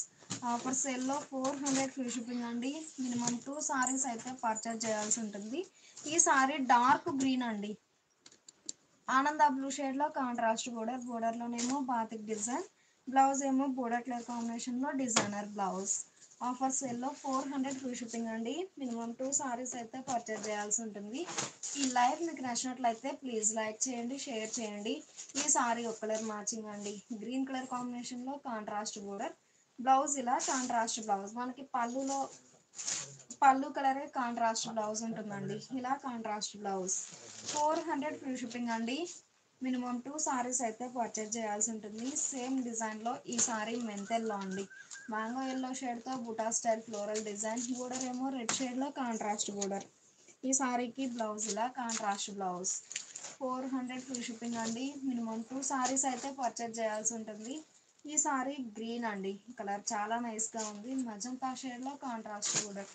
ఆఫర్ సేల్లో 400 ఫ్రీ షిప్పింగ్ అండి. మినిమం 2 సారీస్ అయితే పర్చేజ్ చేయాల్సి ఉంటుంది. ఈ సారీ డార్క్ గ్రీన్ అండి. ఆనంద బ్లూ షేడ్లో కాంట్రాస్ట్ బోర్డర్. బోర్డర్లోనేమో బాతిక్ డిజైన్. బ్లౌజ్ ఏమో బోర్డర్ కలర్ కాంబినేషన్లో డిజైనర్ బ్లౌజ్. ఆఫర్ సేల్లో 400 ఫ్రీ షిప్పింగ్ అండి. మినిమం 2 సారీస్ అయితే పర్చేజ్ చేయాల్సి ఉంటుంది. ఈ లైవ్ మీకు నచ్చినట్లయితే ప్లీజ్ లైక్ చేయండి, షేర్ చేయండి. ఈ సారీ ఒక కలర్ మ్యాచింగ్ అండి. గ్రీన్ కలర్ కాంబినేషన్లో కాంట్రాస్ట్ బోర్డర్. బ్లౌజ్ ఇలా కాంట్రాస్ట్ బ్లౌజ్. మనకి పళ్ళు కలరే కాంట్రాస్ట్ బ్లౌజ్ ఉంటుందండి. ఇలా కాంట్రాస్ట్ బ్లౌజ్. 400 ఫ్రీ షిప్పింగ్ అండి. మినిమం 2 సారీస్ అయితే పర్చేజ్ చేయాల్సి ఉంటుంది. సేమ్ డిజైన్లో ఈ సారీ మెంతెల్లో అండి. మ్యాంగో ఎల్లో షేడ్తో buta style floral design. Border ఏమో రెడ్ షేడ్లో కాంట్రాస్ట్ బోర్డర్. ఈ సారీకి బ్లౌజ్ ఇలా కాంట్రాస్ట్ బ్లౌజ్. 400 ఫ్రీ షిప్పింగ్ అండి. మినిమం 2 సారీస్ అయితే పర్చేజ్ చేయాల్సి ఉంటుంది. ఈ సారీ గ్రీన్ అండి. కలర్ చాలా నైస్గా ఉంది. మజంతా షేడ్లో కాంట్రాస్ట్ బోర్డర్.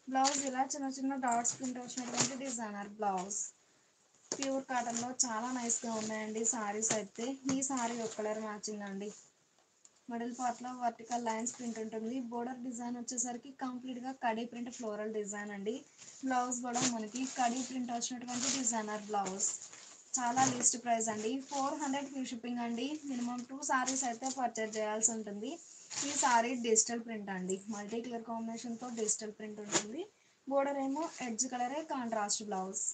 బ్లౌజ్ ఇలా చిన్న చిన్న డాట్స్ ప్రింట్ వచ్చినటువంటి డిజైనర్ బ్లౌజ్. ప్యూర్ కాటన్లో చాలా నైస్గా ఉన్నాయండి సారీస్ అయితే. ఈ సారీ ఒక కలర్ మ్యాచింగ్ అండి. మిడిల్ పార్ట్లో వర్టికల్ లైన్స్ ప్రింట్ ఉంటుంది. బోర్డర్ డిజైన్ వచ్చేసరికి కంప్లీట్గా కడీ ప్రింట్ ఫ్లోరల్ డిజైన్ అండి. బ్లౌజ్ కూడా మనకి కడీ ప్రింట్ వచ్చినటువంటి డిజైనర్ బ్లౌజ్. చాలా లీస్ట్ ప్రైస్ అండి. 400 ఫ్రీ షిప్పింగ్ అండి. మినిమం 2 సారీస్ అయితే పర్చేజ్ చేయాల్సి ఉంటుంది. ఈ సారీ డిజిటల్ ప్రింట్ అండి. మల్టీ కలర్ కాంబినేషన్తో డిజిటల్ ప్రింట్ ఉంటుంది. బోర్డర్ ఏమో ఎడ్జ్ కలరే కాంట్రాస్ట్ బ్లౌజ్.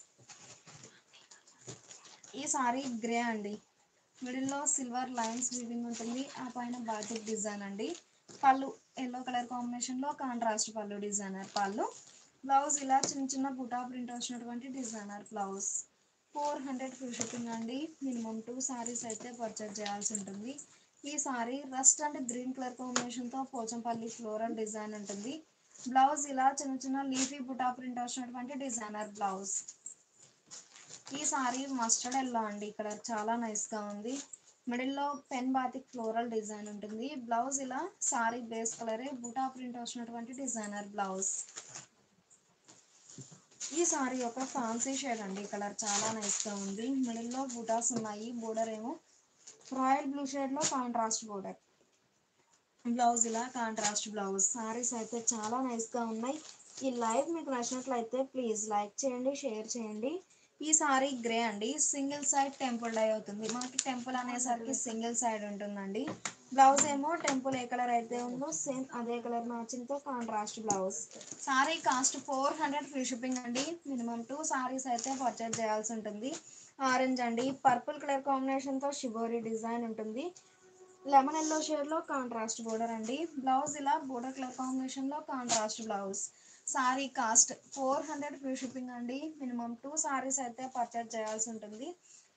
ఈ సారీ గ్రే అండి. మిడిల్లో సిల్వర్ లైన్స్ వీవింగ్ ఉంటుంది, ఆ పైన బాటిక్ డిజైన్ అండి. పళ్ళు ఎల్లో కలర్ కాంబినేషన్లో కాంట్రాస్ట్ పళ్ళు డిజైనర్ పళ్ళు. బ్లౌజ్ ఇలా చిన్న చిన్న బుటా ప్రింట్ వచ్చినటువంటి డిజైనర్ బ్లౌజ్. 400 ఫ్రీ షిప్పింగ్ అండి. మినిమం 2 సారీస్ అయితే పర్చేజ్ చేయాల్సి ఉంటుంది. ఈ sorry rust and green colour కాంబినేషన్తో పోచంపల్లి ఫ్లోరల్ డిజైన్ ఉంటుంది. బ్లౌజ్ ఇలా చిన్న చిన్న లీఫీ బుటా ప్రింట్ వచ్చినటువంటి డిజైనర్ బ్లౌజ్. ఈ సారీ మస్టర్డ్ ఎల్లో అండి, కలర్ చాలా నైస్గా ఉంది. మిడిల్లో పెన్ బాతిక్ ఫ్లోరల్ డిజైన్ ఉంటుంది. బ్లౌజ్ ఇలా సారీ బేస్ కలరే బుటా ప్రింట్ వచ్చినటువంటి డిజైనర్ బ్లౌజ్. ఈ సారీ ఒక ఫ్యాన్సీ షేడ్ అండి, కలర్ చాలా నైస్గా ఉంది. మిడిల్లో బుటాస్ ఉన్నాయి, బోర్డర్ ఏమో రాయల్ బ్లూ షేడ్లో కాంట్రాస్ట్ బోర్డర్. బ్లౌజ్ ఇలా కాంట్రాస్ట్ బ్లౌజ్. సారీస్ అయితే చాలా నైస్గా ఉన్నాయి. ఈ లైవ్ మీకు నచ్చినట్లయితే ప్లీజ్ లైక్ చేయండి, షేర్ చేయండి. ఈ సారీ గ్రే అండి, సింగిల్ సైడ్ టెంపుల్ డై అవుతుంది. మనకి టెంపుల్ అనేసరికి సింగిల్ సైడ్ ఉంటుందండి. బ్లౌజ్ ఏమో టెంపుల్ ఏ కలర్ అయితే ఉందో సేమ్ అదే కలర్ మ్యాచింగ్తో contrast blouse. Sari cost 400 free shipping అండి. మినిమం 2 సారీస్ అయితే పర్చేజ్ చేయాల్సి ఉంటుంది. ఆరెంజ్ అండి, పర్పుల్ కలర్ కాంబినేషన్తో షిబోరి డిజైన్ ఉంటుంది. లెమన్ ఎల్లో షేడ్లో కాంట్రాస్ట్ బోర్డర్ అండి. బ్లౌజ్ ఇలా బోర్డర్ కలర్ కాంబినేషన్లో contrast blouse. Sari cost 400 free shipping అండి. మినిమం 2 సారీస్ అయితే పర్చేజ్ చేయాల్సి ఉంటుంది.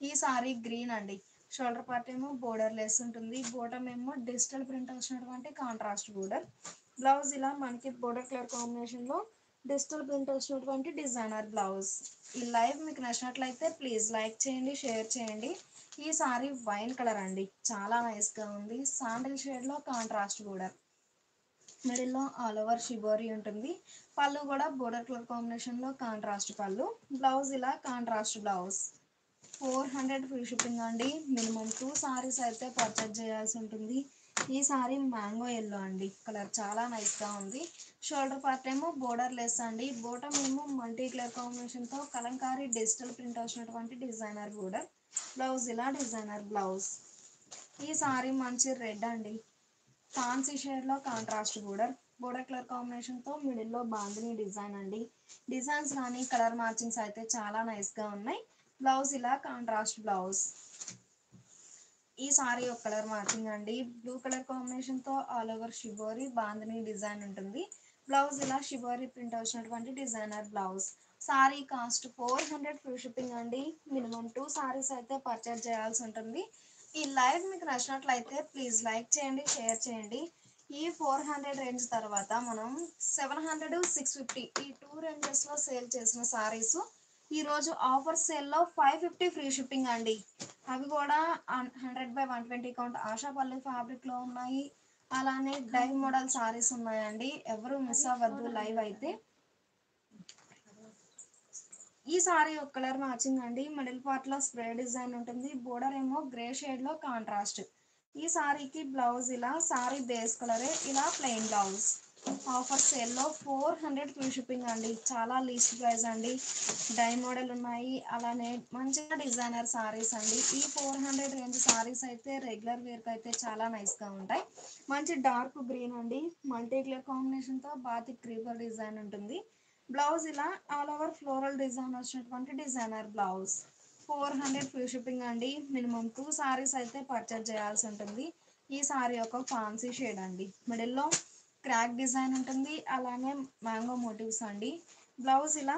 ఈ సారీ గ్రీన్ అండి, షోల్డర్ పార్ట్ ఏమో బోర్డర్ లెస్ ఉంటుంది, బోటమ్ ఏమో డిజిటల్ ప్రింట్ వచ్చినటువంటి కాంట్రాస్ట్ బోర్డర్. బ్లౌజ్ ఇలా మనకి బోర్డర్ కలర్ కాంబినేషన్లో డిజిటల్ ప్రింట్ వచ్చినటువంటి డిజైనర్ బ్లౌజ్. ఈ లైవ్ మీకు నచ్చినట్లయితే ప్లీజ్ లైక్ చేయండి, షేర్ చేయండి. ఈ సారీ వైన్ కలర్ అండి, చాలా నైస్గా ఉంది. శాండిల్ షేడ్లో కాంట్రాస్ట్ బోర్డర్. మిడిల్లో ఆల్ ఓవర్ షిబోరి ఉంటుంది. పళ్ళు కూడా బోర్డర్ కలర్ కాంబినేషన్లో కాంట్రాస్ట్ పళ్ళు. బ్లౌజ్ ఇలా కాంట్రాస్ట్ బ్లౌజ్. 400 ఫ్రీ షిప్పింగ్ అండి. మినిమం 2 సారీస్ అయితే పర్చేజ్ చేయాల్సి ఉంటుంది. ఈ సారీ మ్యాంగో ఎల్లో అండి, కలర్ చాలా నైస్గా ఉంది. షోల్డర్ పార్ట్ ఏమో బోర్డర్ లెస్ అండి, బోటమ్ ఏమో మల్టీ కలర్ కాంబినేషన్తో కలంకారీ డిజిటల్ ప్రింట్ వచ్చినటువంటి డిజైనర్ బోర్డర్. బ్లౌజ్ ఇలా డిజైనర్ బ్లౌజ్. ఈ సారీ మంచి రెడ్ అండి, ఫ్యాన్సీ షేడ్లో కాంట్రాస్ట్ బోర్డర్. బోర్డర్ కలర్ కాంబినేషన్తో మిడిల్లో బాందిని డిజైన్ అండి. డిజైన్స్ కానీ కలర్ మ్యాచింగ్స్ అయితే చాలా నైస్గా ఉన్నాయి. బ్లౌజ్ ఇలా కాంట్రాస్ట్ బ్లౌజ్. ఈ సారీ ఒక కలర్ మ్యాచింగ్ అండి, బ్లూ కలర్ కాంబినేషన్తో all over shibori bandhani design ఉంటుంది. బ్లౌజ్ ఇలా షిబోరి ప్రింట్ వచ్చినటువంటి designer blouse. Sari cost 400 free shipping అండి. మినిమం 2 సారీస్ అయితే పర్చేజ్ చేయాల్సి ఉంటుంది. ఈ లైవ్ మీకు నచ్చినట్లయితే ప్లీజ్ లైక్ చేయండి, షేర్ చేయండి. ఈ 400 రేంజ్ తర్వాత మనం 700, 650 ఈ 2 రేంజెస్లో సేల్ చేసిన సారీస్ ఈరోజు ఆఫర్ సేల్లో 550 ఫ్రీ షిప్పింగ్ అండి. అవి కూడా 100/120 కౌంట్ ఆశాపల్లి ఫ్యాబ్రిక్లో ఉన్నాయి. అలానే డై మోడల్ సారీస్ ఉన్నాయండి, ఎవరు మిస్ అవ్వద్దు లైవ్ అయితే. ఈ సారీ ఒక కలర్ మ్యాచింగ్ అండి, మిడిల్ పార్ట్ లో స్ప్రే డిజైన్ ఉంటుంది, బోర్డర్ ఏమో గ్రే షేడ్ లో కాంట్రాస్ట్. ఈ సారీకి బ్లౌజ్ ఇలా సారీ బేస్ కలరే ఇలా ప్లెయిన్ బ్లౌజ్. ఆఫర్ సేల్లో 400 ఫ్రీ షిప్పింగ్ అండి, చాలా లీస్ట్ ప్రైస్ అండి. డై మోడల్ ఉన్నాయి, అలానే మంచిగా డిజైనర్ సారీస్ అండి. ఈ 400 రేంజ్ సారీస్ అయితే రెగ్యులర్ వేర్కి అయితే చాలా నైస్గా ఉంటాయి. మంచి డార్క్ గ్రీన్ అండి, మల్టీ కలర్ కాంబినేషన్తో బాతిక్ క్రీపర్ డిజైన్ ఉంటుంది. బ్లౌజ్ ఇలా ఆల్ ఓవర్ ఫ్లోరల్ డిజైన్ వచ్చినటువంటి డిజైనర్ బ్లౌజ్. 400 ఫ్రీ షిప్పింగ్ అండి. మినిమం 2 సారీస్ అయితే పర్చేజ్ చేయాల్సి ఉంటుంది. ఈ సారీ ఒక ఫ్యాన్సీ షేడ్ అండి, మిడిల్లో క్రాక్ డిజైన్ ఉంటుంది, అలానే మ్యాంగో మోటివ్స్ అండి. బ్లౌజ్ ఇలా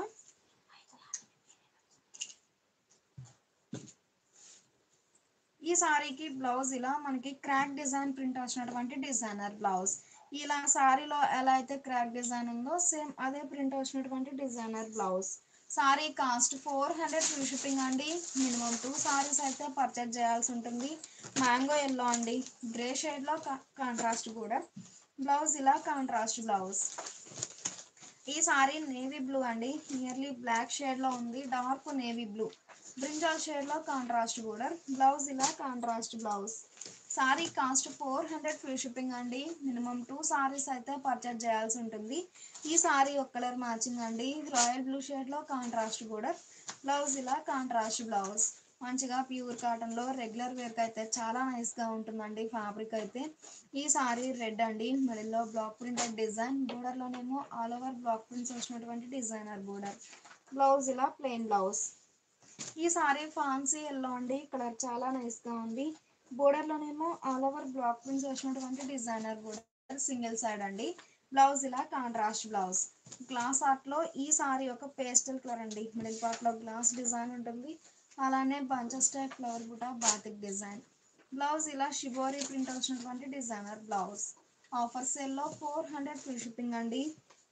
ఈ సారీకి బ్లౌజ్ ఇలా మనకి క్రాక్ డిజైన్ ప్రింట్ వచ్చినటువంటి డిజైనర్ బ్లౌజ్. ఇలా సారీలో ఎలా అయితే క్రాక్ డిజైన్ ఉందో సేమ్ అదే ప్రింట్ వచ్చినటువంటి designer blouse. Sari cost 400 free shipping అండి. మినిమం 2 సారీస్ అయితే పర్చేజ్ చేయాల్సి ఉంటుంది. మ్యాంగో ఎల్లో అండి, గ్రే షేడ్లో కాంట్రాస్ట్ బోర్డర్. బ్లౌజ్ ఇలా కాంట్రాస్ట్ బ్లౌజ్. ఈ సారీ నేవీ బ్లూ అండి, నియర్లీ బ్లాక్ షేడ్లో ఉంది, డార్క్ నేవీ బ్లూ బ్రింజాల్ షేడ్లో కాంట్రాస్ట్ బోర్డర్. బ్లౌజ్ ఇలా contrast blouse. Sari cost 400 free shipping అండి. మినిమం 2 సారీస్ అయితే పర్చేజ్ చేయాల్సి ఉంటుంది. ఈ సారీ ఒక కలర్ మ్యాచింగ్ అండి, రాయల్ బ్లూ షేడ్లో కాంట్రాస్ట్ బోర్డర్. బ్లౌజ్ ఇలా కాంట్రాస్ట్ బ్లౌజ్. మంచిగా ప్యూర్ కాటన్లో రెగ్యులర్ వేర్కి అయితే చాలా నైస్గా ఉంటుందండి ఫ్యాబ్రిక్ అయితే. ఈ సారీ రెడ్ అండి, మిడిల్లో బ్లాక్ ప్రింటెడ్ డిజైన్, బోర్డర్లోనేమో ఆల్ ఓవర్ బ్లాక్ ప్రింట్స్ వచ్చినటువంటి డిజైనర్ బోర్డర్. బ్లౌజ్ ఇలా ప్లెయిన్ బ్లౌజ్. ఈ సారీ ఫ్యాన్సీ ఎల్లో అండి, కలర్ చాలా నైస్ గా ఉంది. బోర్డర్ లోనేమో ఆల్ ఓవర్ బ్లాక్ ప్రింట్స్ వచ్చినటువంటి డిజైనర్ బోర్డర్, సింగిల్ సైడ్ అండి. బ్లౌజ్ ఇలా కాంట్రాస్ట్ బ్లౌజ్. గ్లాస్ ఆర్ట్ లో ఈ సారీ ఒక పేస్టల్ కలర్ అండి, మిడిల్ పార్ట్ లో గ్లాస్ డిజైన్ ఉంటుంది, అలానే bunches type flower buta batik design. Blouse ఇలా షిబోరి ప్రింట్ వచ్చినటువంటి డిజైనర్ బ్లౌజ్. ఆఫర్ సేల్ లో 400 ఫ్రీ షిప్పింగ్ అండి.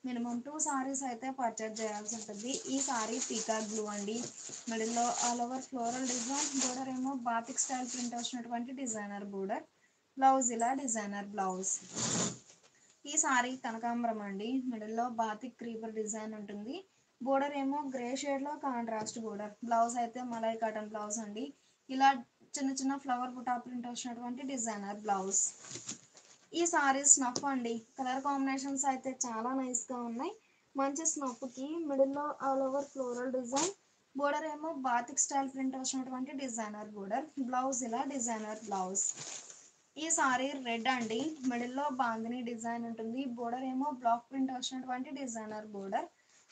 మినిమం 2 సారీస్ అయితే పర్చేజ్ చేయాల్సి ఉంటుంది. ఈ సారీ పీకాక్ బ్లూ అండి, మిడిల్లో all over floral design, border ఏమో బాతిక్ స్టైల్ ప్రింట్ వచ్చినటువంటి డిజైనర్ బోర్డర్. బ్లౌజ్ ఇలా డిజైనర్ బ్లౌజ్. ఈ సారీ కనకాంబరం అండి, మిడిల్లో బాతిక్ క్రీపర్ డిజైన్ ఉంటుంది, బోర్డర్ ఏమో గ్రే షేడ్ లో కాంట్రాస్ట్ బోర్డర్. బ్లౌజ్ అయితే మలై కాటన్ బ్లౌజ్ అండి, ఇలా చిన్న చిన్న ఫ్లవర్ బుటా ప్రింట్ వచ్చినటువంటి డిజైనర్ బ్లౌజ్. ఈ సారీస్ స్నఫ్ అండి, కలర్ కాంబినేషన్స్ అయితే చాలా నైస్ గా ఉన్నాయి. మంచి స్నఫ్ కి మిడిల్లో all over floral design, border ఏమో బాతిక్ స్టైల్ ప్రింట్ వచ్చినటువంటి డిజైనర్ బోర్డర్. బ్లౌజ్ ఇలా డిజైనర్ బ్లౌజ్. ఈ సారీ రెడ్ అండి, మిడిల్లో బాందిని డిజైన్ ఉంటుంది, బోర్డర్ ఏమో బ్లాక్ ప్రింట్ వచ్చినటువంటి డిజైనర్ బోర్డర్.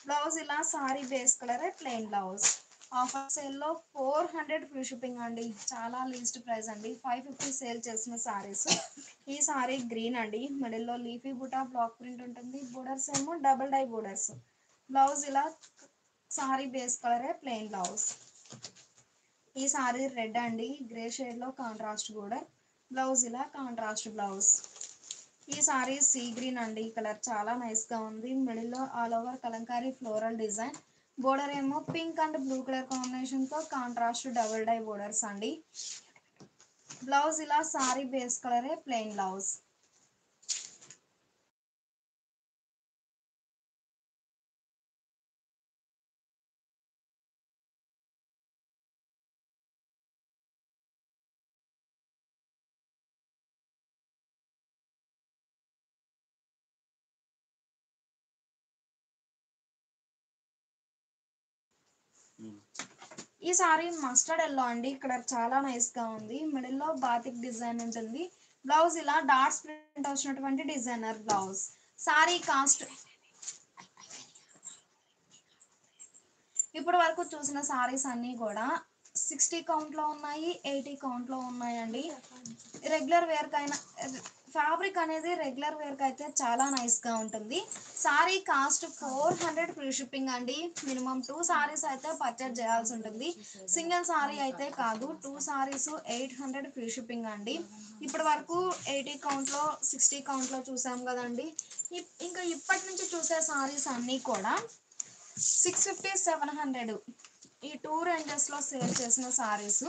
బ్లౌజ్ ఇలా sari base colour plain blouse. Offer సేల్లో 400 ఫ్రీ షిప్పింగ్ అండి, చాలా లీస్ట్ ప్రైస్ అండి. 550 సేల్ చేసిన సారీస్. ఈ సారీ గ్రీన్ అండి, మిడిల్లో లీఫీ బుటా బ్లాక్ ప్రింట్ ఉంటుంది, బోర్డర్స్ ఏమో డబుల్ డై బోర్డర్స్. బ్లౌజ్ ఇలా సారీ బేస్ కలరే ప్లెయిన్ బ్లౌజ్. ఈ సారీ రెడ్ అండి, గ్రే షేడ్ లో కాంట్రాస్ట్ బోర్డర్. బ్లౌజ్ ఇలా కాంట్రాస్ట్ బ్లౌజ్. ఈ సారీ సీ గ్రీన్ అండి, కలర్ చాలా నైస్ గా ఉంది, మిడిల్లో all over kalamkari floral design, border ఏమో pink and blue colour combination తో కాంట్రాస్ట్ డబుల్ డై బోర్డర్స్ అండి. బ్లౌజ్ ఇలా సారీ బేస్ కలరే ప్లెయిన్ బ్లౌజ్. ఈ సారీ మస్టర్డ్ ఎల్లో అండి, కలర్ చాలా నైస్ గా ఉంది, మిడిల్లో బాతిక్ డిజైన్ ఉంటుంది, బ్లౌజ్ ఇలా డాట్స్ ప్రింట్ వచ్చినటువంటి డిజైనర్ బ్లౌజ్. సారీ కాస్ట్ ఇప్పటి వరకు చూసిన సారీస్ అన్నీ కూడా 60 కౌంట్ లో ఉన్నాయి, 80 కౌంట్ లో ఉన్నాయండి. రెగ్యులర్ వేర్ కైనా ఫ్యాబ్రిక్ అనేది రెగ్యులర్ వేర్ కి అయితే చాలా నైస్ గా ఉంటుంది. సారీ కాస్ట్ 400 ఫ్రీ షిప్పింగ్ అండి. మినిమం 2 సారీస్ అయితే పర్చేజ్ చేయాల్సి ఉంటుంది, సింగిల్ సారీ అయితే కాదు. 2 సారీస్ 800 ఫ్రీ షిప్పింగ్ అండి. ఇప్పటి వరకు 80 కౌంట్ లో 60 కౌంట్ లో చూసాం కదండి. ఇంకా ఇప్పటి నుంచి చూసే సారీస్ అన్నీ కూడా 650 700 ఈ 2 రేంజెస్ లో సేల్ చేసిన saris.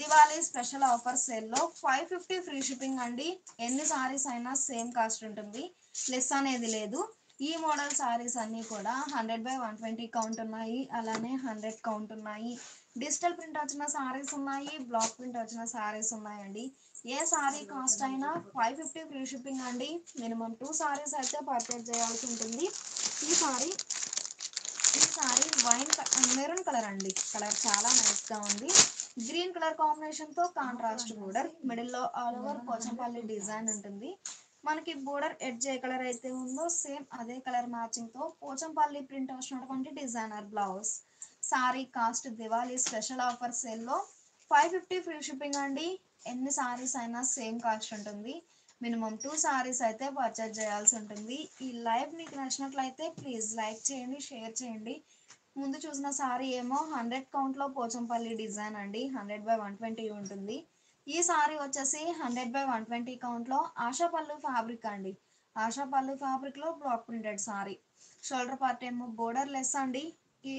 Diwali special offer sale లో 550 ఫ్రీ షిప్పింగ్ అండి. ఎన్ని సారీస్ అయినా సేమ్ కాస్ట్ ఉంటుంది, లెస్ అనేది లేదు. ఈ మోడల్ సారీస్ అన్ని కూడా 100/120 కౌంట్ ఉన్నాయి, అలానే 100 కౌంట్ ఉన్నాయి. డిజిటల్ ప్రింట్ వచ్చిన సారీస్ ఉన్నాయి, బ్లాక్ ప్రింట్ వచ్చిన సారీస్ ఉన్నాయండి. ఏ సారీ కాస్ట్ అయినా 550 ఫ్రీ షిప్పింగ్ అండి. మినిమం 2 సారీస్ అయితే పర్చేజ్ చేయాల్సి ఉంటుంది. ఈ సారీ వైన్ మెరూన్ కలర్ అండి, కలర్ చాలా నైస్ గా ఉంది, గ్రీన్ కలర్ కాంబినేషన్ తో కాంట్రాస్ట్ బోర్డర్, మిడిల్ లో ఆల్ ఓవర్ పోచంపల్లి డిజైన్ ఉంటుంది. మనకి బోర్డర్ ఎడ్జ్ ఏ కలర్ అయితే ఉందో సేమ్ అదే కలర్ మ్యాచింగ్ తో పోచంపల్లి ప్రింట్ వచ్చినటువంటి designer blouse. Sari cost Diwali special offer sale లో 550 ఫ్రీ షిప్పింగ్ అండి. ఎన్ని సారీస్ అయినా సేమ్ కాస్ట్ ఉంటుంది, మినిమం 2 సారీస్ అయితే పర్చేజ్ చేయాల్సి ఉంటుంది. ఈ లైవ్ మీకు నచ్చినట్లయితే ప్లీజ్ లైక్ చేయండి, షేర్ చేయండి. ముందు చూసిన సారీ ఏమో 100 కౌంట్ లో పోచంపల్లి డిజైన్ అండి, 100/120 ఉంటుంది. ఈ సారీ వచ్చేసి 100/120 కౌంట్ లో ఆశా పల్లు ఫ్యాబ్రిక్ అండి, ఆశా పల్లు ఫ్యాబ్రిక్ లో block printed sorry. Shoulder part ఏమో బోర్డర్ లెస్ అండి. ఈ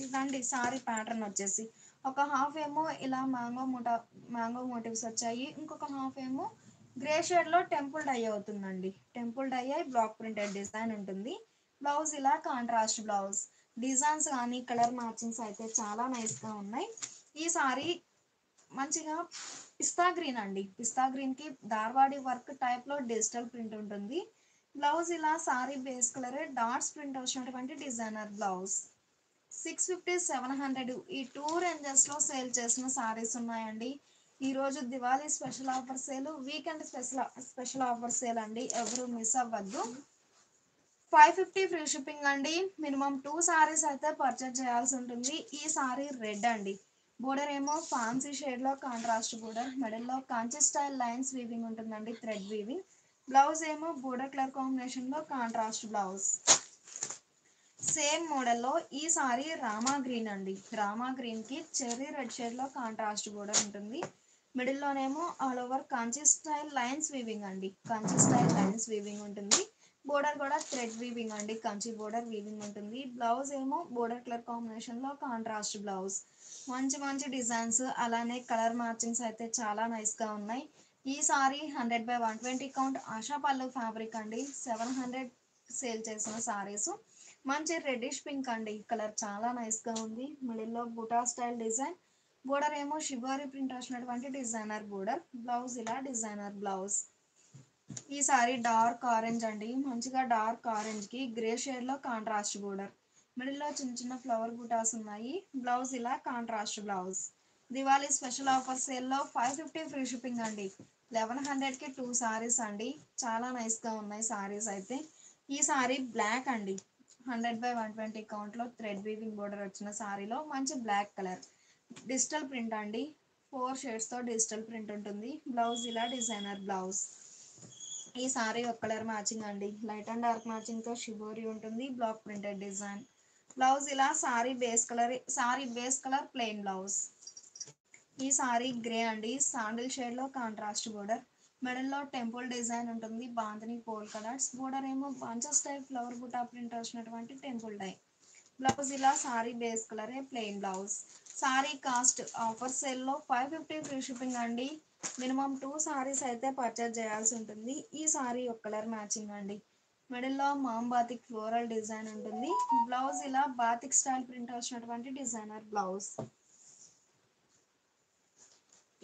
ఇదండి సారీ ప్యాటర్న్ వచ్చేసి ఒక హాఫ్ ఏమో ఇలా మ్యాంగో మోటివ్స్ వచ్చాయి, ఇంకొక హాఫ్ ఏమో గ్రే షేడ్ లో టెంపుల్ డై అవుతుందండి, టెంపుల్ డై అయి బ్లాక్ ప్రింటెడ్ డిజైన్ ఉంటుంది. బ్లౌజ్ ఇలా కాంట్రాస్ట్ బ్లౌజ్. డిజైన్స్ కానీ కలర్ మ్యాచింగ్స్ అయితే చాలా నైస్ గా ఉన్నాయి. ఈ సారీ మంచిగా పిస్తా గ్రీన్ అండి, పిస్తా గ్రీన్ కి ధార్వాడి వర్క్ టైప్ లో డిజిటల్ ప్రింట్ ఉంటుంది. బ్లౌజ్ ఇలా sari base colour dots print వచ్చినటువంటి డిజైనర్ బ్లౌజ్. 650 700 ఈ 2 రేంజెస్ లో సేల్ చేసిన సారీస్ ఉన్నాయండి. ఈ రోజు Diwali special offer sale, weekend special offer sale అండి, ఎవరు మిస్ అవ్వద్దు. 550 ఫ్రీ షిప్పింగ్ అండి. మినిమం 2 సారీస్ అయితే పర్చేజ్ చేయాల్సి ఉంటుంది. ఈ సారీ రెడ్ అండి, బోర్డర్ ఏమో ఫ్యాన్సీ షేడ్ లో కాంట్రాస్ట్ బోర్డర్, మిడిల్ లో కంచి స్టైల్ లైన్స్ వీవింగ్ ఉంటుందండి, థ్రెడ్ వీవింగ్. బ్లౌజ్ ఏమో బోర్డర్ కలర్ కాంబినేషన్ లో కాంట్రాస్ట్ బ్లౌజ్. సేమ్ మోడల్లో ఈ సారీ రామా గ్రీన్ అండి, రామా గ్రీన్ కి చెర్రీ రెడ్ షేడ్ లో కాంట్రాస్ట్ బోర్డర్ ఉంటుంది. మిడిల్ లోనేమో all over Kanchi style lines weaving అండి, కంచి స్టైల్ లైన్స్ వీవింగ్ ఉంటుంది. బోర్డర్ కూడా థ్రెడ్ వీవింగ్ అండి, కంచి బోర్డర్ వీవింగ్ ఉంటుంది. బ్లౌజ్ ఏమో బోర్డర్ కలర్ కాంబినేషన్ లో కాంట్రాస్ట్ బ్లౌజ్. మంచి మంచి డిజైన్స్ అలానే కలర్ మ్యాచింగ్స్ అయితే చాలా నైస్ గా ఉన్నాయి. ఈ సారీ 100/120 కౌంట్ ఆశా పల్లు ఫ్యాబ్రిక్ అండి, 700 సేల్ చేసిన సారీస్. మంచి రెడ్డిష్ పింక్ అండి, కలర్ చాలా నైస్ గా ఉంది. మిడిల్ లో బుటా స్టైల్ డిజైన్, బోర్డర్ ఏమో షిబోరి ప్రింట్ వచ్చినటువంటి డిజైనర్ బోర్డర్. బ్లౌజ్ ఇలా డిజైనర్ బ్లౌజ్. ఈ సారీ డార్క్ ఆరెంజ్ అండి, మంచిగా డార్క్ ఆరెంజ్ కి గ్రే షేడ్ లో కాంట్రాస్ట్ బోర్డర్. మిడిల్ లో చిన్న చిన్న ఫ్లవర్ బుటాస్ ఉన్నాయి. బ్లౌజ్ ఇలా contrast blouse. Diwali special offer sale లో 550 ఫ్రీ షిప్పింగ్ అండి, 1100 కి 2 సారీస్ అండి. చాలా నైస్ గా ఉన్నాయి సారీస్ అయితే. ఈ సారీ బ్లాక్ అండి, 100/120 కౌంట్ లో థ్రెడ్ వీవింగ్ బోర్డర్ వచ్చిన సారీలో మంచి బ్లాక్ కలర్ డిజిటల్ ప్రింట్ అండి, 4 షేడ్స్ తో డిజిటల్ ప్రింట్ ఉంటుంది. బ్లౌజ్ ఇలా డిజైనర్ బ్లౌజ్. ఈ సారీ ఒక కలర్ మ్యాచింగ్ అండి, లైట్ అండ్ డార్క్ మ్యాచింగ్ తో షిబోరి ఉంటుంది, బ్లాక్ ప్రింటెడ్ డిజైన్. బ్లౌజ్ ఇలా sari base colour plain blouse. ఈ సారీ గ్రే అండి, శాండిల్ షేడ్ లో కాంట్రాస్ట్ బోర్డర్. మిడిల్ లో టెంపుల్ డిజైన్ ఉంటుంది, బాంధని పోల్ కలర్స్. బోర్డర్ ఏమో bunches type flower buta print వచ్చినటువంటి టెంపుల్ డై. బ్లౌజ్ ఇలా సారీ బేస్ కలరే plain blouse. Sari cost offer sale లో 550 ఫ్రీ షిప్పింగ్ అండి, మినిమం 2 సారీస్ అయితే పర్చేజ్ చేయాల్సి ఉంటుంది. ఈ సారీ ఒక కలర్ మ్యాచింగ్ అండి, మిడిల్ లో మామ్ బాతిక్ ఫ్లోరల్ డిజైన్ ఉంటుంది. బ్లౌజ్ ఇలా బాతిక్ స్టైల్ ప్రింట్ వచ్చినటువంటి డిజైనర్ బ్లౌజ్.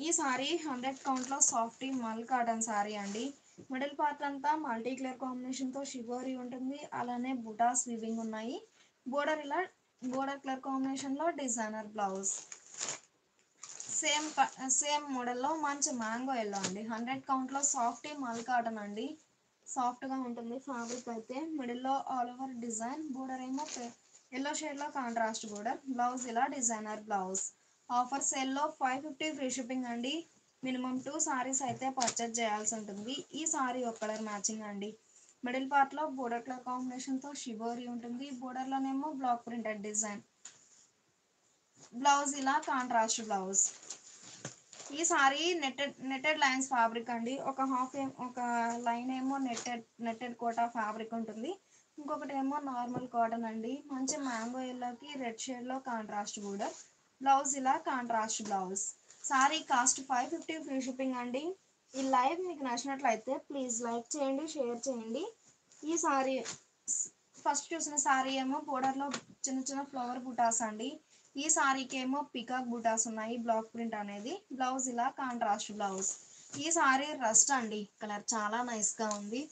ఈ సారీ 100 కౌంట్ లో సాఫ్టీ మల్ కాటన్ సారీ అండి, మిడిల్ పార్ట్ అంతా మల్టీ కలర్ కాంబినేషన్ తో షిబోరి ఉంటుంది, అలానే బుటాస్ వీవింగ్ ఉన్నాయి. బోర్డర్ ఇలా బోర్డర్ కలర్ కాంబినేషన్ లో డిజైనర్ బ్లౌజ్. సేమ్ మోడల్లో మంచి మ్యాంగో ఎల్లో అండి, 100 కౌంట్ లో సాఫ్టీ మల్ కాటన్ అండి, సాఫ్ట్ గా ఉంటుంది ఫ్యాబ్రిక్ అయితే. మిడిల్ లో ఆల్ ఓవర్ డిజైన్, బోర్డర్ ఏమో ఎల్లో షేడ్ లో కాంట్రాస్ట్ బోర్డర్. బ్లౌజ్ ఇలా డిజైనర్ బ్లౌజ్. ఆఫర్ సేల్ లో 550 ఫ్రీ షిప్పింగ్ అండి, మినిమం 2 సారీస్ అయితే పర్చేజ్ చేయాల్సి ఉంటుంది. ఈ సారీ ఒక కలర్ మ్యాచింగ్ అండి, మిడిల్ పార్ట్ లో బోర్డర్ కలర్ కాంబినేషన్ తో షిబోరి ఉంటుంది, బోర్డర్ లోనేమో బ్లాక్ ప్రింటెడ్ డిజైన్. బ్లౌజ్ ఇలా కాంట్రాస్ట్ బ్లౌజ్. ఈ సారీ నెట్టెడ్ లైన్స్ ఫ్యాబ్రిక్ అండి, ఒక లైన్ ఏమో నెట్టెడ్ కోటా ఫ్యాబ్రిక్ ఉంటుంది, ఇంకొకటి ఏమో నార్మల్ కాటన్ అండి. మంచి మ్యాంగో ఎల్లోకి రెడ్ షేడ్ లో కాంట్రాస్ట్ బోర్డర్. బ్లౌజ్ ఇలా contrast blouse. Sari cost 550 free shipping అండి. ఈ లైవ్ మీకు నచ్చినట్లయితే ప్లీజ్ లైక్ చేయండి, షేర్ చేయండి. ఈ సారీ ఫస్ట్ చూసిన సారీ ఏమో బోర్డర్ లో చిన్న చిన్న ఫ్లవర్ బుటాస్ అండి, ఈ సారీకి ఏమో పికాక్ బుటాస్ ఉన్నాయి, బ్లాక్ ప్రింట్ అనేది. బ్లౌజ్ ఇలా కాంట్రాస్ట్ బ్లౌజ్. ఈ సారీ రస్ట్ అండి, కలర్ చాలా నైస్ గా ఉంది.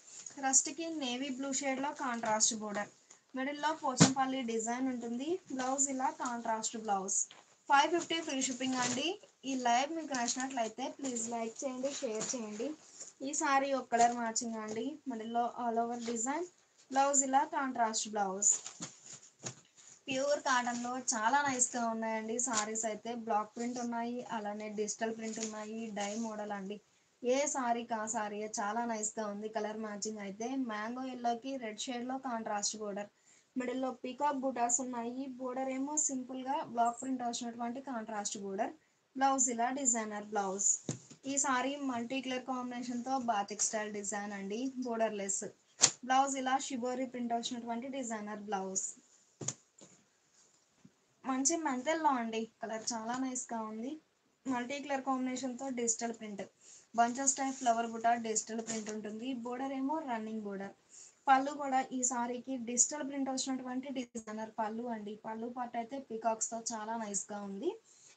రస్ట్ కి నేవీ బ్లూ షేడ్ లో కాంట్రాస్ట్ బోర్డర్, మిడిల్ లో పోచంపల్లి డిజైన్ ఉంటుంది. బ్లౌజ్ ఇలా కాంట్రాస్ట్ బ్లౌజ్. 550 ఫ్రీ షిప్పింగ్ అండి. ఈ లైవ్ మీకు నచ్చినట్లయితే ప్లీజ్ లైక్ చేయండి, షేర్ చేయండి. ఈ సారీ ఒక కలర్ మ్యాచింగ్ అండి, మిడిల్ లో ఆల్ ఓవర్ డిజైన్. బ్లౌజ్ ఇలా కాంట్రాస్ట్ బ్లౌజ్. ప్యూర్ కాటన్ లో చాలా నైస్ గా ఉన్నాయండి సారీస్ అయితే. బ్లాక్ ప్రింట్ ఉన్నాయి, అలానే డిజిటల్ ప్రింట్ ఉన్నాయి, డై మోడల్ అండి. ఏ సారీ కా సారీ చాలా నైస్ గా ఉంది. కలర్ మ్యాచింగ్ అయితే మ్యాంగో ఎల్లోకి రెడ్ షేడ్ లో కాంట్రాస్ట్ బోర్డర్, మిడిల్ లో పీకాక్ బుటాస్ ఉన్నాయి. బోర్డర్ ఏమో సింపుల్ గా బ్లాక్ ప్రింట్ వచ్చినటువంటి కాంట్రాస్ట్ బోర్డర్. బ్లౌజ్ ఇలా డిజైనర్ బ్లౌజ్. ఈ సారీ మల్టీ కలర్ కాంబినేషన్ తో బాతిక్ స్టైల్ డిజైన్ అండి, బోర్డర్ లెస్. బ్లౌజ్ ఇలా షిబోరి ప్రింట్ వచ్చినటువంటి డిజైనర్ బ్లౌజ్. మంచి మెంతల్లో అండి, కలర్ చాలా నైస్ గా ఉంది. మల్టీ కలర్ కాంబినేషన్ తో digital print, bunches type flower బుటా డిజిటల్ ప్రింట్ ఉంటుంది. బోర్డర్ ఏమో రన్నింగ్ బోర్డర్. పళ్ళు కూడా ఈ సారీకి డిజిటల్ ప్రింట్ వచ్చినటువంటి డిజైనర్ పళ్ళు అండి, పళ్ళు పార్ట్ అయితే పికాక్స్ తో చాలా నైస్ గా ఉంది.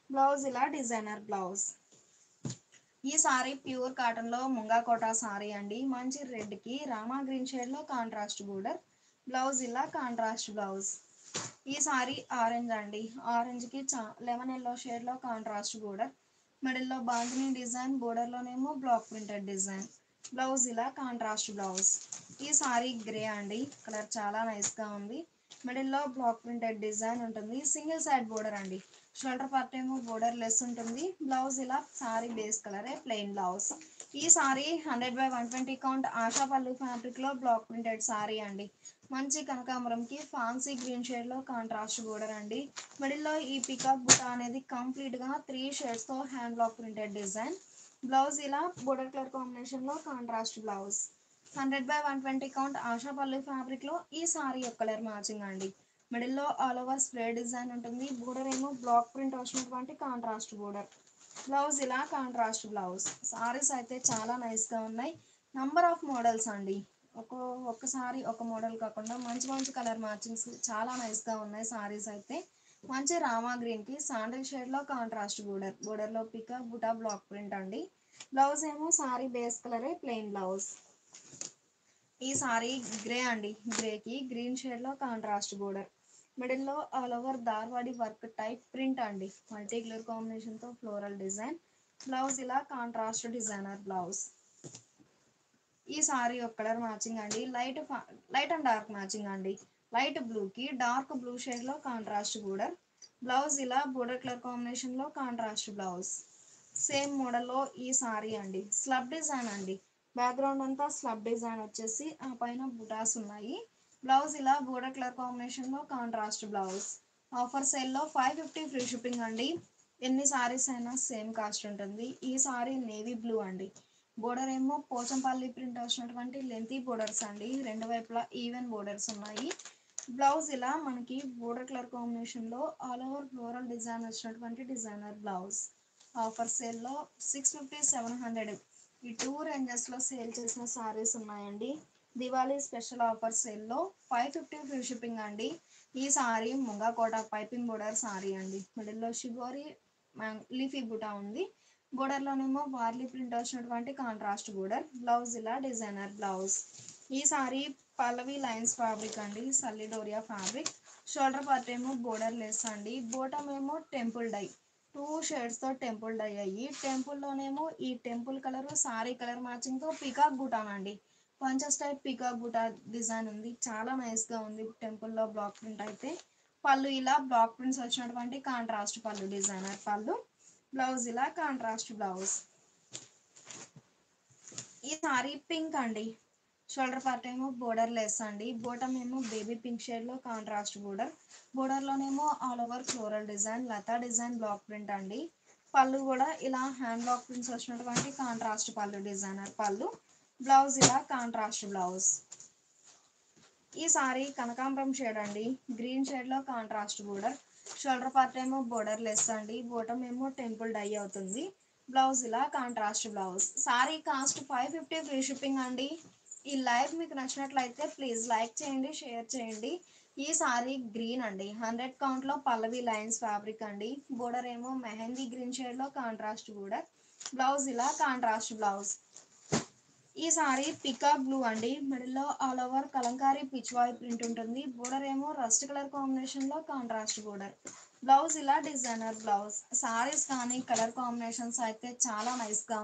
బ్లౌజ్ ఇలా డిజైనర్ బ్లౌజ్. ఈ సారీ ప్యూర్ కాటన్ లో ముంగా కోటా సారీ అండి, మంచి రెడ్ కి రామా గ్రీన్ షేడ్ లో కాంట్రాస్ట్ బోర్డర్. బ్లౌజ్ ఇలా కాంట్రాస్ట్ బ్లౌజ్. ఈ సారీ ఆరెంజ్ అండి, ఆరెంజ్ కి లెమన్ ఎల్లో షేడ్ లో కాంట్రాస్ట్ బోర్డర్, మిడిల్ లో బాంధనీ డిజైన్, బోర్డర్ లోనేమో బ్లాక్ ప్రింటెడ్ డిజైన్. బ్లౌజ్ ఇలా కాంట్రాస్ట్ బ్లౌజ్. ఈ సారీ గ్రే అండి, కలర్ చాలా నైస్ గా ఉంది. మిడిల్ లో బ్లాక్ ప్రింటెడ్ డిజైన్ ఉంటుంది, సింగిల్ సైడ్ బోర్డర్ అండి. షోల్డర్ పార్ట్ ఏమో బోర్డర్ లెస్ ఉంటుంది. బ్లౌజ్ ఇలా సారీ బేస్ కలరే ప్లెయిన్ బ్లౌజ్. ఈ సారీ 100/120 కౌంట్ ఆశా పల్లు ఫ్యాబ్రిక్ లో బ్లాక్ ప్రింటెడ్ సారీ అండి. మంచి కనకాంబరంకి ఫాన్సీ గ్రీన్ షేడ్ లో కాంట్రాస్ట్ బోర్డర్ అండి. మిడిల్ లో ఈ పికాక్ బుట్ట అనేది కంప్లీట్ గా 3 షేడ్స్ తో hand block printed design. Blouse ఇలా బోర్డర్ కలర్ కాంబినేషన్ లో కాంట్రాస్ట్ బ్లౌజ్. 100/120 కౌంట్ ఆశా పల్లు ఫ్యాబ్రిక్ లో ఈ సారీ యొక్క కలర్ మ్యాచింగ్ అండి. మిడిల్ లో ఆల్ ఓవర్ స్ప్రే డిజైన్ ఉంటుంది. బోర్డర్ ఏమో బ్లాక్ ప్రింట్ వచ్చినటువంటి కాంట్రాస్ట్ బోర్డర్. బ్లౌజ్ ఇలా కాంట్రాస్ట్ బ్లౌజ్. సారీస్ అయితే చాలా నైస్ గా ఉన్నాయి. నంబర్ ఆఫ్ మోడల్స్ అండి. ఒక్కసారి ఒక మోడల్ కాకుండా మంచి మంచి కలర్ మ్యాచింగ్స్ చాలా నైస్ గా ఉన్నాయి. సారీస్ అయితే మంచి రామా గ్రీన్ కి శాండిల్ షేడ్ లో కాంట్రాస్ట్ బోర్డర్. బోర్డర్ లో పికాక్ బుటా బ్లాక్ ప్రింట్ అండి. బ్లౌజ్ ఏమో సారీ బేస్ కలరే ప్లెయిన్ బ్లౌజ్. ఈ సారీ గ్రే అండి. గ్రేకి గ్రీన్ షేడ్ లో కాంట్రాస్ట్ బోర్డర్. మిడిల్ లో all over Dharwadi work type print అండి. మల్టీ కలర్ కాంబినేషన్ తో ఫ్లోరల్ డిజైన్. బ్లౌజ్ ఇలా కాంట్రాస్ట్ డిజైనర్ బ్లౌజ్. ఈ సారీ ఒక కలర్ మ్యాచింగ్ అండి. లైట్ అండ్ డార్క్ మ్యాచింగ్ అండి. లైట్ బ్లూ కి డార్క్ బ్లూ షేడ్ లో కాంట్రాస్ట్ బోర్డర్. బ్లౌజ్ ఇలా బోర్డర్ కలర్ కాంబినేషన్ లో కాంట్రాస్ట్ బ్లౌజ్. సేమ్ మోడల్ లో ఈ సారీ అండి. స్లబ్ డిజైన్ అండి. బ్యాక్గ్రౌండ్ అంతా స్లబ్ డిజైన్ వచ్చేసి ఆ పైన బుటాస్ ఉన్నాయి. బ్లౌజ్ ఇలా బోర్డర్ కలర్ కాంబినేషన్ లో కాంట్రాస్ట్ బ్లౌజ్. ఆఫర్ సేల్ లో 550 ఫ్రీ షిప్పింగ్ అండి. ఎన్ని సారీస్ అయినా సేమ్ కాస్ట్ ఉంటుంది. ఈ సారీ నేవీ బ్లూ అండి. బోర్డర్ ఏమో పోచంపల్లి ప్రింట్ వచ్చినటువంటి లెంతీ బోర్డర్స్ అండి. రెండు వైపులా ఈవెన్ బోర్డర్స్ ఉన్నాయి. బ్లౌజ్ ఇలా మనకి బోర్డర్ కలర్ కాంబినేషన్ లో ఆల్ ఓవర్ ఫ్లోరల్ డిజైన్ వచ్చినటువంటి డిజైనర్ బ్లౌజ్. ఆఫర్ సేల్ లో 650, 700 ఈ 2 రేంజెస్ లో సేల్ చేసిన సారీస్ ఉన్నాయండి. దివాళీ స్పెషల్ ఆఫర్ సేల్ లో 550 ఫ్రీ షిప్పింగ్ అండి. ఈ సారీ ముంగా కోట పైపింగ్ బోర్డర్ సారీ అండి. మిడిల్ లో షిబోరి లీఫీ బుటా ఉంది. బోర్డర్ లోనేమో వార్లీ ప్రింట్ వచ్చినటువంటి కాంట్రాస్ట్ బోర్డర్. బ్లౌజ్ ఇలా డిజైనర్ బ్లౌజ్. ఈ సారీ పల్లవి లైన్స్ ఫ్యాబ్రిక్ అండి. సల్లిడోరియా ఫ్యాబ్రిక్. షోల్డర్ పార్ట్ ఏమో బోర్డర్ లెస్ అండి. బోటమ్ ఏమో టెంపుల్ డై. 2 షేడ్స్ తో టెంపుల్ డై అయ్యి టెంపుల్ లోనేమో ఈ temple colour sari colour matching తో పికాక్ బుటానండి. Bunches type peacock buta design ఉంది. చాలా నైస్ గా ఉంది. టెంపుల్ లో బ్లాక్ ప్రింట్ అయితే పళ్ళు ఇలా బ్లాక్ ప్రింట్స్ వచ్చినటువంటి కాంట్రాస్ట్ పళ్ళు డిజైనర్ పళ్ళు. బ్లౌజ్ ఇలా కాంట్రాస్ట్ బ్లౌజ్. ఈ సారీ పింక్ అండి. షోల్డర్ పార్ట్ ఏమో బోర్డర్ లెస్ అండి. బోటమ్ ఏమో బేబీ పింక్ షేడ్ లో కాంట్రాస్ట్ బోర్డర్. బోర్డర్ లోనేమో ఆల్ ఓవర్ ఫ్లోరల్ డిజైన్ లతా డిజైన్ బ్లాక్ ప్రింట్ అండి. పళ్ళు కూడా ఇలా హ్యాండ్ బ్లాక్ ప్రింట్స్ వచ్చినటువంటి కాంట్రాస్ట్ పళ్ళు డిజైనర్ పళ్ళు. బ్లౌజ్ ఇలా కాంట్రాస్ట్ బ్లౌజ్. ఈ సారీ కనకాంబరం షేడ్ అండి. గ్రీన్ షేడ్ లో కాంట్రాస్ట్ బోర్డర్. షోల్డర్ పార్ట్ ఏమో బోర్డర్ లెస్ అండి. బోటమ్ ఏమో టెంపుల్ డై అవుతుంది. బ్లౌజ్ ఇలా contrast blouse. Sari cost 550 free shipping అండి. ఈ లైవ్ మీకు నచ్చినట్లయితే ప్లీజ్ లైక్ చేయండి, షేర్ చేయండి. ఈ సారీ గ్రీన్ అండి. 100 కౌంట్ లో పల్లవి లైన్స్ ఫ్యాబ్రిక్ అండి. బోర్డర్ ఏమో మెహందీ గ్రీన్ షేడ్ లో కాంట్రాస్ట్ బోర్డర్. బ్లౌజ్ ఇలా కాంట్రాస్ట్ బ్లౌజ్. ఈ సారీ పికాక్ బ్లూ అండి. మిడిల్ లో all over Kalamkari Pichwai print ఉంటుంది. బోర్డర్ ఏమో రస్ట్ కలర్ కాంబినేషన్ లో కాంట్రాస్ట్ బోర్డర్. బ్లౌజ్ ఇలా డిజైనర్ బ్లౌజ్. సారీస్ కానీ కలర్ కాంబినేషన్స్ అయితే చాలా నైస్ గా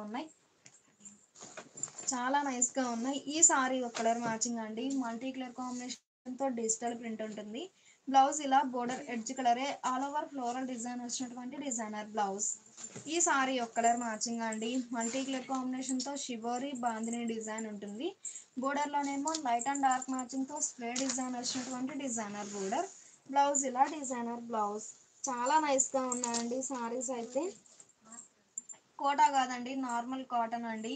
ఉన్నాయి. ఈ సారీ ఒక కలర్ మ్యాచింగ్ అండి. మల్టీ కలర్ కాంబినేషన్ తో డిజిటల్ ప్రింట్ ఉంటుంది. బ్లౌజ్ ఇలా బోర్డర్ ఎడ్జ్ కలరే ఆల్ ఓవర్ ఫ్లోరల్ డిజైన్ వచ్చినటువంటి డిజైనర్ బ్లౌజ్. ఈ సారీ ఒక కలర్ మ్యాచింగ్ అండి. మల్టీ కలర్ కాంబినేషన్ తో షిబోరి బాందిని డిజైన్ ఉంటుంది. బోర్డర్ లోనేమో లైట్ అండ్ డార్క్ మ్యాచింగ్ తో స్ప్రే డిజైన్ వచ్చినటువంటి డిజైనర్ బోర్డర్. బ్లౌజ్ ఇలా డిజైనర్ బ్లౌజ్. చాలా నైస్ గా ఉన్నాయండి సారీస్ అయితే. కోటా కాదండి, నార్మల్ కాటన్ అండి.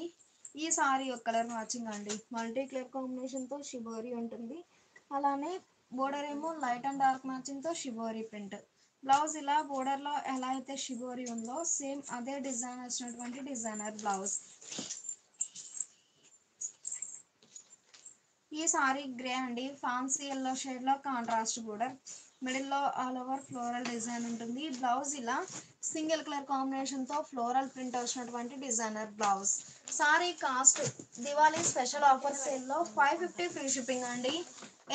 ఈ సారీ ఒక కలర్ మ్యాచింగ్ అండి. మల్టీ కలర్ కాంబినేషన్ తో షిబోరి ఉంటుంది. అలానే బోర్డర్ ఏమో లైట్ అండ్ డార్క్ మ్యాచింగ్ తో షిబోరి ప్రింట్. బ్లౌజ్ ఇలా బోర్డర్ లో ఎలా అయితే షిబోరి ఉందో సేమ్ అదే డిజైన్ వచ్చినటువంటి డిజైనర్ బ్లౌజ్. ఈ సారీ గ్రే అండి. ఫ్యాన్సీ ఎల్లో షేడ్ లో కాంట్రాస్ట్ బోర్డర్. మిడిల్ లో ఆల్ ఓవర్ ఫ్లోరల్ డిజైన్ ఉంటుంది. బ్లౌజ్ ఇలా సింగిల్ కలర్ కాంబినేషన్ తో ఫ్లోరల్ ప్రింట్ వచ్చినటువంటి designer blouse. Sari cost Diwali special offer sale లో 550 ఫ్రీ షిప్పింగ్ అండి.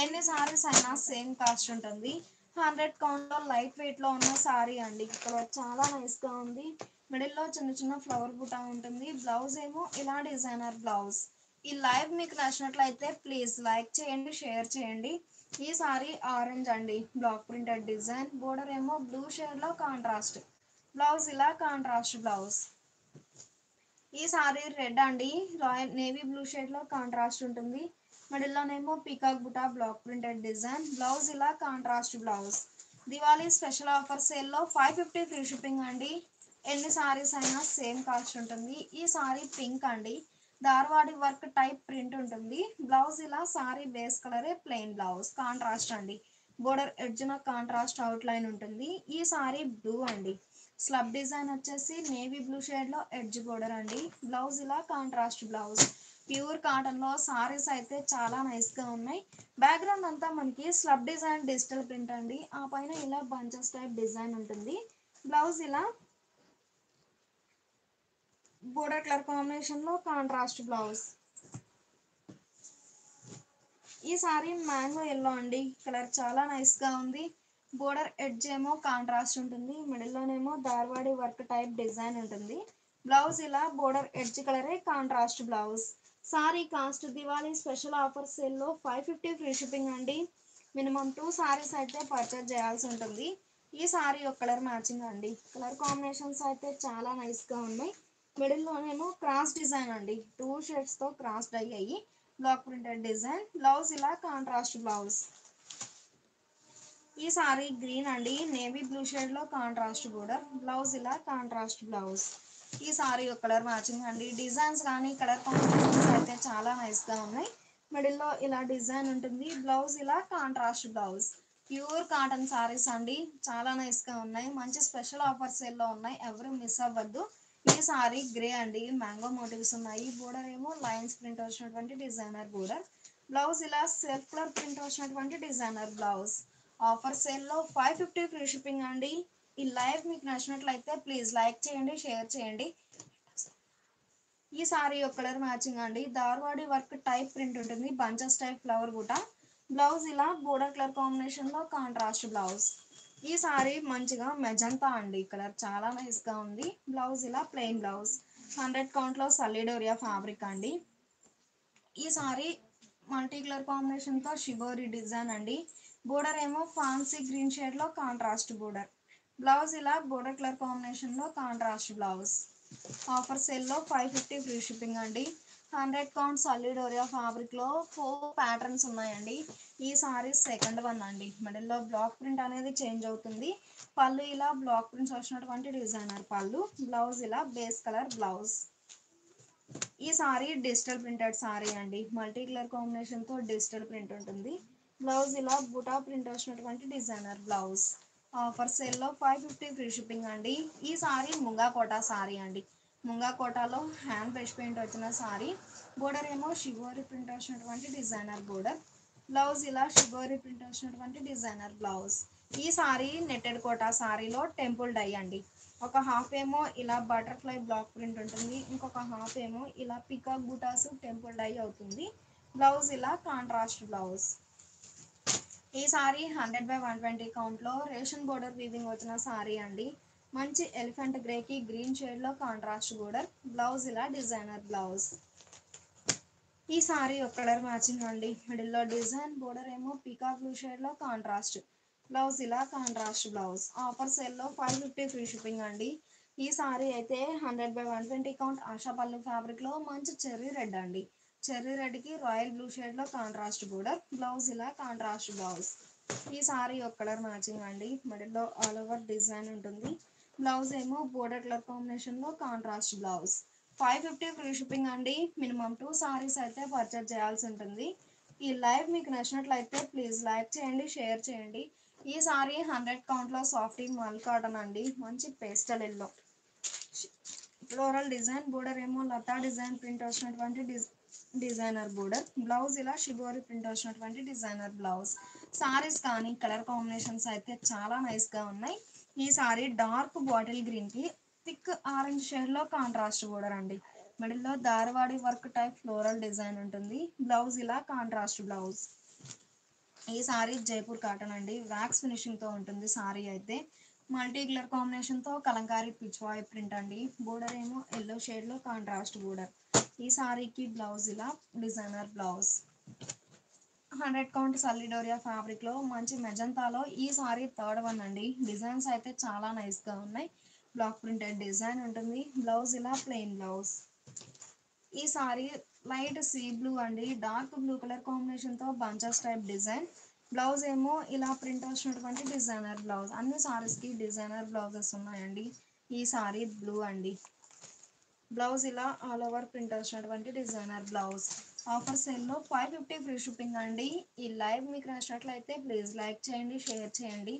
ఎన్ని సారీస్ అయినా సేమ్ కాస్ట్ ఉంటుంది. 100 కౌంట్ లో లైట్ వెయిట్ లో ఉన్న సారీ అండి. కలర్ చాలా నైస్ గా ఉంది. మిడిల్ లో చిన్న చిన్న ఫ్లవర్ బుటా ఉంటుంది. బ్లౌజ్ ఏమో ఇలా డిజైనర్ బ్లౌజ్. ఈ లైవ్ మీకు నచ్చినట్లయితే ప్లీజ్ లైక్ చేయండి, షేర్ చేయండి. ఈ సారీ ఆరెంజ్ అండి, బ్లాక్ ప్రింటెడ్ డిజైన్, బోర్డర్ ఏమో బ్లూ షేడ్ లో కాంట్రాస్ట్, బ్లౌజ్ ఇలా కాంట్రాస్ట్ బ్లౌజ్. ఈ సారీ రెడ్ అండి, రాయల్ నేవీ బ్లూ షేడ్ లో కాంట్రాస్ట్ ఉంటుంది, మిడిల్లోనేమో peacock buta block printed design, blouse ఇలా contrast blouse. Diwali special offer సేల్లో 550 ఫ్రీ షిప్పింగ్ అండి. ఎన్ని సారీస్ అయినా సేమ్ కాస్ట్ ఉంటుంది. ఈ సారీ పింక్ అండి, ధార్వాడి వర్క్ టైప్ ప్రింట్ ఉంటుంది, బ్లౌజ్ ఇలా సారీ బేస్ కలరే ప్లెయిన్ బ్లౌజ్ కాంట్రాస్ట్ అండి, బోర్డర్ ఎడ్జ్న కాంట్రాస్ట్ అవుట్ లైన్ ఉంటుంది. ఈ సారీ బ్లూ అండి, స్లబ్ డిజైన్ వచ్చేసి నేవీ బ్లూ షేడ్ లో ఎడ్జ్ బోర్డర్ అండి, బ్లౌజ్ ఇలా కాంట్రాస్ట్ బ్లౌజ్. ప్యూర్ కాటన్ లో సారీస్ అయితే చాలా నైస్ గా ఉన్నాయి. బ్యాక్గ్రౌండ్ అంతా మనకి స్లబ్ డిజైన్ డిజిటల్ ప్రింట్ అండి, ఆ పైన ఇలా బంచెస్ టైప్ డిజైన్ ఉంటుంది, బ్లౌజ్ ఇలా బోర్డర్ కలర్ కాంబినేషన్ లో కాంట్రాస్ట్ బ్లౌజ్. ఈ సారీ మ్యాంగో ఎల్లో అండి, కలర్ చాలా నైస్ గా ఉంది, బోర్డర్ ఎడ్జ్ ఏమో కాంట్రాస్ట్ ఉంటుంది, మిడిల్లోనేమో ధార్వాడి వర్క్ టైప్ డిజైన్ ఉంటుంది, బ్లౌజ్ ఇలా బోర్డర్ ఎడ్జ్ కలరే contrast blouse. Sari cost Diwali special offer సేల్లో 550 ఫ్రీ షిప్పింగ్ అండి. మినిమం 2 సారీస్ అయితే పర్చేజ్ చేయాల్సి ఉంటుంది. ఈ సారీ ఒక కలర్ మ్యాచింగ్ అండి, కలర్ కాంబినేషన్స్ అయితే చాలా నైస్ గా ఉన్నాయి. మిడిల్లోనేమో క్రాస్ డిజైన్ అండి, 2 షేడ్స్ తో క్రాస్ అయ్యాయి, బ్లాక్ ప్రింటెడ్ డిజైన్, బ్లౌజ్ ఇలా కాంట్రాస్ట్ బ్లౌజ్. ఈ సారీ గ్రీన్ అండి, నేవీ బ్లూ షేడ్ లో కాంట్రాస్ట్ బోర్డర్, బ్లౌజ్ ఇలా కాంట్రాస్ట్ బ్లౌజ్. ఈ సారీ ఒక కలర్ మ్యాచింగ్ అండి, డిజైన్స్ కానీ కలర్ కాంబినేషన్స్ అయితే చాలా నైస్ గా ఉన్నాయి. మిడిల్లో ఇలా డిజైన్ ఉంటుంది, బ్లౌజ్ ఇలా contrast blouse. Pure cotton saris అండి, చాలా నైస్ గా ఉన్నాయి, మంచి స్పెషల్ ఆఫర్ సేల్ లో ఉన్నాయి, ఎవరు మిస్ అవ్వద్దు. ఈ సారీ గ్రే అండి, మ్యాంగో మోటివ్స్ ఉన్నాయి, బోర్డర్ ఏమో లైన్స్ ప్రింట్ వచ్చినటువంటి డిజైనర్ బోర్డర్, బ్లౌజ్ ఇలా సెల్ఫ్ కలర్ ప్రింట్ వచ్చినటువంటి డిజైనర్ బ్లౌజ్. ఆఫర్ సేల్లో 550 ఫ్రీ షిప్పింగ్ అండి. ఈ లైవ్ మీకు నచ్చినట్లయితే ప్లీజ్ లైక్ చేయండి, షేర్ చేయండి. ఈ సారీ ఒక కలర్ మ్యాచింగ్ అండి, ధార్వాడి వర్క్ టైప్ ప్రింట్ ఉంటుంది, బంచెస్ టైప్ ఫ్లవర్ బూట, బ్లౌజ్ ఇలా బోర్డర్ కలర్ కాంబినేషన్ లో కాంట్రాస్ట్ బ్లౌజ్. ఈ సారీ మంచిగా మెజంతా అండి, కలర్ చాలా నైస్ గా ఉంది, బ్లౌజ్ ఇలా ప్లెయిన్ బ్లౌజ్. 100 కౌంట్ లో సల్లిడోరియా ఫ్యాబ్రిక్ అండి. ఈ సారీ మల్టీ కలర్ కాంబినేషన్ తో షిబోరి డిజైన్ అండి, బోర్డర్ ఏమో ఫాన్సీ గ్రీన్ షేడ్ లో కాంట్రాస్ట్ బోర్డర్, బ్లౌజ్ ఇలా బోర్డర్ కలర్ కాంబినేషన్ లో కాంట్రాస్ట్ బ్లౌజ్. ఆఫర్ సేల్ లో 550 ఫ్రీ షిప్పింగ్ అండి. 100 కౌంట్ సల్లిడోరియా ఫ్యాబ్రిక్ లో 4 ప్యాటర్న్స్ ఉన్నాయండి. ఈ సారీ సెకండ్ వన్ అండి, మిడిల్లో బ్లాక్ ప్రింట్ అనేది చేంజ్ అవుతుంది, పళ్ళు ఇలా బ్లాక్ ప్రింట్స్ వచ్చినటువంటి డిజైనర్ పళ్ళు, బ్లౌజ్ ఇలా బేస్ కలర్ బ్లౌజ్. ఈ సారీ డిజిటల్ ప్రింటెడ్ సారీ అండి, మల్టీ కలర్ కాంబినేషన్ తో డిజిటల్ ప్రింట్ ఉంటుంది, బ్లౌజ్ ఇలా బుటా ప్రింట్ వచ్చినటువంటి డిజైనర్ బ్లౌజ్. ఆఫర్ సేల్ లో 550 ఫ్రీ షిప్పింగ్ అండి. ఈ సారీ ముంగా కోటా సారీ అండి, ముంగా కోటాలో హ్యాండ్ బ్రష్ పెయింట్ వచ్చిన సారీ, బోర్డర్ ఏమో షిబోరి ప్రింట్ వచ్చినటువంటి డిజైనర్ బోర్డర్, బ్లౌజ్ ఇలా షిబోరి ప్రింట్ వచ్చినటువంటి డిజైనర్ బ్లౌజ్. ఈ సారీ నెట్టెడ్ కోటా సారీలో టెంపుల్ డై అండి, ఒక హాఫ్ ఏమో ఇలా బటర్ఫ్లై బ్లాక్ ప్రింట్ ఉంటుంది, ఇంకొక హాఫ్ ఏమో ఇలా పికాక్ బూటాస్ టెంపుల్ డై అవుతుంది, బ్లౌజ్ ఇలా కాంట్రాస్ట్ బ్లౌజ్. ఈ సారీ 100/120 కౌంట్ లో రేషన్ బోర్డర్ వీవింగ్ వచ్చిన సారీ అండి, మంచి ఎలిఫెంట్ గ్రే కి గ్రీన్ షేడ్ లో కాంట్రాస్ట్ బోర్డర్, బ్లౌజ్ ఇలా డిజైనర్ బ్లౌజ్. ఈ సారీ ఒక కలర్ మ్యాచింగ్ అండి, మిడిల్లో డిజైన్, బోర్డర్ ఏమో పీకాక్ బ్లూ షేడ్ లో కాంట్రాస్ట్, బ్లౌజ్ ఇలా కాంట్రాస్ట్ బ్లౌజ్. ఆఫర్ సేల్ లో 550 ఫ్రీ షిప్పింగ్ అండి. ఈ సారీ అయితే 100/120 కౌంట్ ఆశాపల్లి ఫ్యాబ్రిక్ లో మంచి చెర్రీ రెడ్ అండి, చెర్రీ రెడ్ కి రాయల్ బ్లూ షేడ్ లో కాంట్రాస్ట్ బోర్డర్, బ్లౌజ్ ఇలా కాంట్రాస్ట్ బ్లౌజ్. ఈ సారీ ఒక కలర్ మ్యాచింగ్ అండి, మిడిల్లో ఆల్ ఓవర్ డిజైన్ ఉంటుంది, బ్లౌజ్ ఏమో బోర్డర్ కలర్ కాంబినేషన్ లో కాంట్రాస్ట్ బ్లౌజ్. 550 ఫ్రీ షిప్పింగ్ అండి. మినిమం 2 సారీస్ అయితే పర్చేజ్ చేయాల్సి ఉంటుంది. ఈ లైవ్ మీకు నచ్చినట్లయితే ప్లీజ్ లైక్ చేయండి, షేర్ చేయండి. ఈ సారీ 100 కౌంట్ లో సాఫ్టీ మల్ కాటన్ అండి, మంచి pastel yellow, floral design, border ఏమో లతా డిజైన్ ప్రింట్ వచ్చినటువంటి డిజైనర్ బోర్డర్, బ్లౌజ్ ఇలా షిబోరి ప్రింట్ వచ్చినటువంటి డిజైనర్ బ్లౌజ్. సారీస్ కానీ కలర్ కాంబినేషన్స్ అయితే చాలా నైస్ గా ఉన్నాయి. ఈ సారీ డార్క్ బాటిల్ గ్రీన్ కి థిక్ ఆరెంజ్ షేడ్ లో కాంట్రాస్ట్ బోర్డర్ అండి, మిడిల్లో ధార్వాడి వర్క్ టైప్ ఫ్లోరల్ డిజైన్ ఉంటుంది, బ్లౌజ్ ఇలా కాంట్రాస్ట్ బ్లౌజ్. ఈ సారీ జైపూర్ కాటన్ అండి, వ్యాక్స్ ఫినిషింగ్ తో ఉంటుంది సారీ అయితే, మల్టీ కలర్ కాంబినేషన్ తో కలంకారీ పిచ్ వాయ్ ప్రింట్ అండి, బోర్డర్ ఏమో ఎల్లో షేడ్ లో కాంట్రాస్ట్ బోర్డర్. ఈ సారీకి బ్లౌజ్ ఇలా డిజైనర్ బ్లౌజ్. 100 కౌంట్ సల్లిడోరియా ఫ్యాబ్రిక్లో మంచి మెజంతాలో ఈ సారీ థర్డ్ వన్ అండి. డిజైన్స్ అయితే చాలా నైస్గా ఉన్నాయి. బ్లాక్ ప్రింటెడ్ డిజైన్ ఉంటుంది. బ్లౌజ్ ఇలా ప్లెయిన్ బ్లౌజ్. ఈ సారీ లైట్ సీ బ్లూ అండి, డార్క్ బ్లూ కలర్ కాంబినేషన్తో బంచెస్ టైప్ డిజైన్. బ్లౌజ్ ఏమో ఇలా ప్రింట్ వచ్చినటువంటి డిజైనర్ బ్లౌజ్. అన్ని సారీస్కి డిజైనర్ బ్లౌజెస్ ఉన్నాయండి. ఈ సారీ బ్లూ అండి. బ్లౌజ్ ఇలా ఆల్ ఓవర్ ప్రింట్ వచ్చినటువంటి డిజైనర్ బ్లౌజ్. ఆఫర్ సేల్లో 550 ఫ్రీ షిప్పింగ్ అండి. ఈ లైవ్ మీకు నచ్చినట్లయితే ప్లీజ్ లైక్ చేయండి, షేర్ చేయండి.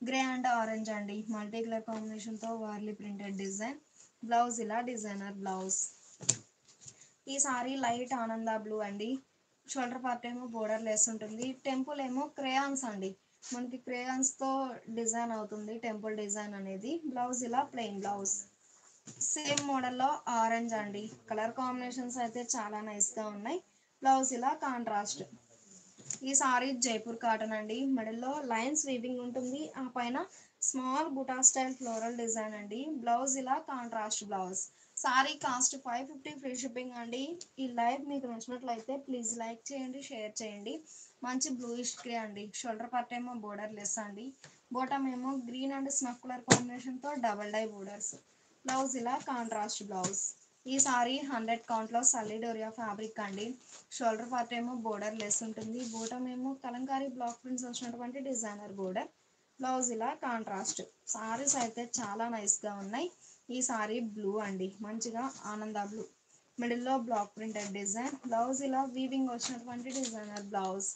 గ్రే అండ్ ఆరెంజ్ అండి, మల్టీ కలర్ కాంబినేషన్తో వార్లీ ప్రింటెడ్ డిజైన్. బ్లౌజ్ ఇలా డిజైనర్ బ్లౌజ్. ఈ సారీ లైట్ ఆనంద బ్లూ అండి. షోల్డర్ పార్ట్ ఏమో బోర్డర్ లెస్ ఉంటుంది. టెంపుల్ ఏమో క్రేయాన్స్ అండి, మనకి క్రేయాన్స్తో డిజైన్ అవుతుంది టెంపుల్ డిజైన్ అనేది. బ్లౌజ్ ఇలా ప్లెయిన్ బ్లౌజ్. సేమ్ మోడల్లో ఆరెంజ్ అండి, కలర్ కాంబినేషన్స్ అయితే చాలా నైస్గా ఉన్నాయి. బ్లౌజ్ ఇలా కాంట్రాస్ట్. ఈ సారీ జైపూర్ కాటన్ అండి, మిడిల్లో లైన్స్ వీవింగ్ ఉంటుంది, ఆ పైన స్మాల్ బుటా స్టైల్ ఫ్లోరల్ డిజైన్ అండి. బ్లౌజ్ ఇలా contrast blouse. Sari cost 550 free shipping అండి. ఈ లైవ్ మీకు నచ్చినట్లయితే ప్లీజ్ లైక్ చేయండి, షేర్ చేయండి. మంచి బ్లూయిష్ గ్రే అండి, షోల్డర్ పార్ట్ ఏమో బోర్డర్ లెస్ అండి, బాటమ్ ఏమో గ్రీన్ అండ్ స్నఫ్ కలర్ కాంబినేషన్తో డబల్ డై బోర్డర్స్. బ్లౌజ్ ఇలా కాంట్రాస్ట్ బ్లౌజ్. ఈ సారీ 100 కౌంట్లో సల్లిడోరియా ఫ్యాబ్రిక్ అండి. షోల్డర్ పార్ట్ ఏమో బోర్డర్ లెస్ ఉంటుంది, బాటమ్ ఏమో కలంకారీ బ్లాక్ ప్రింట్స్ వచ్చినటువంటి డిజైనర్ బోర్డర్. బ్లౌజ్ ఇలా కాంట్రాస్ట్. సారీస్ అయితే చాలా నైస్గా ఉన్నాయి. ఈ సారీ బ్లూ అండి, మంచిగా ఆనంద బ్లూ, మిడిల్లో బ్లాక్ ప్రింటెడ్ డిజైన్. బ్లౌజ్ ఇలా వీవింగ్ వచ్చినటువంటి డిజైనర్ బ్లౌజ్.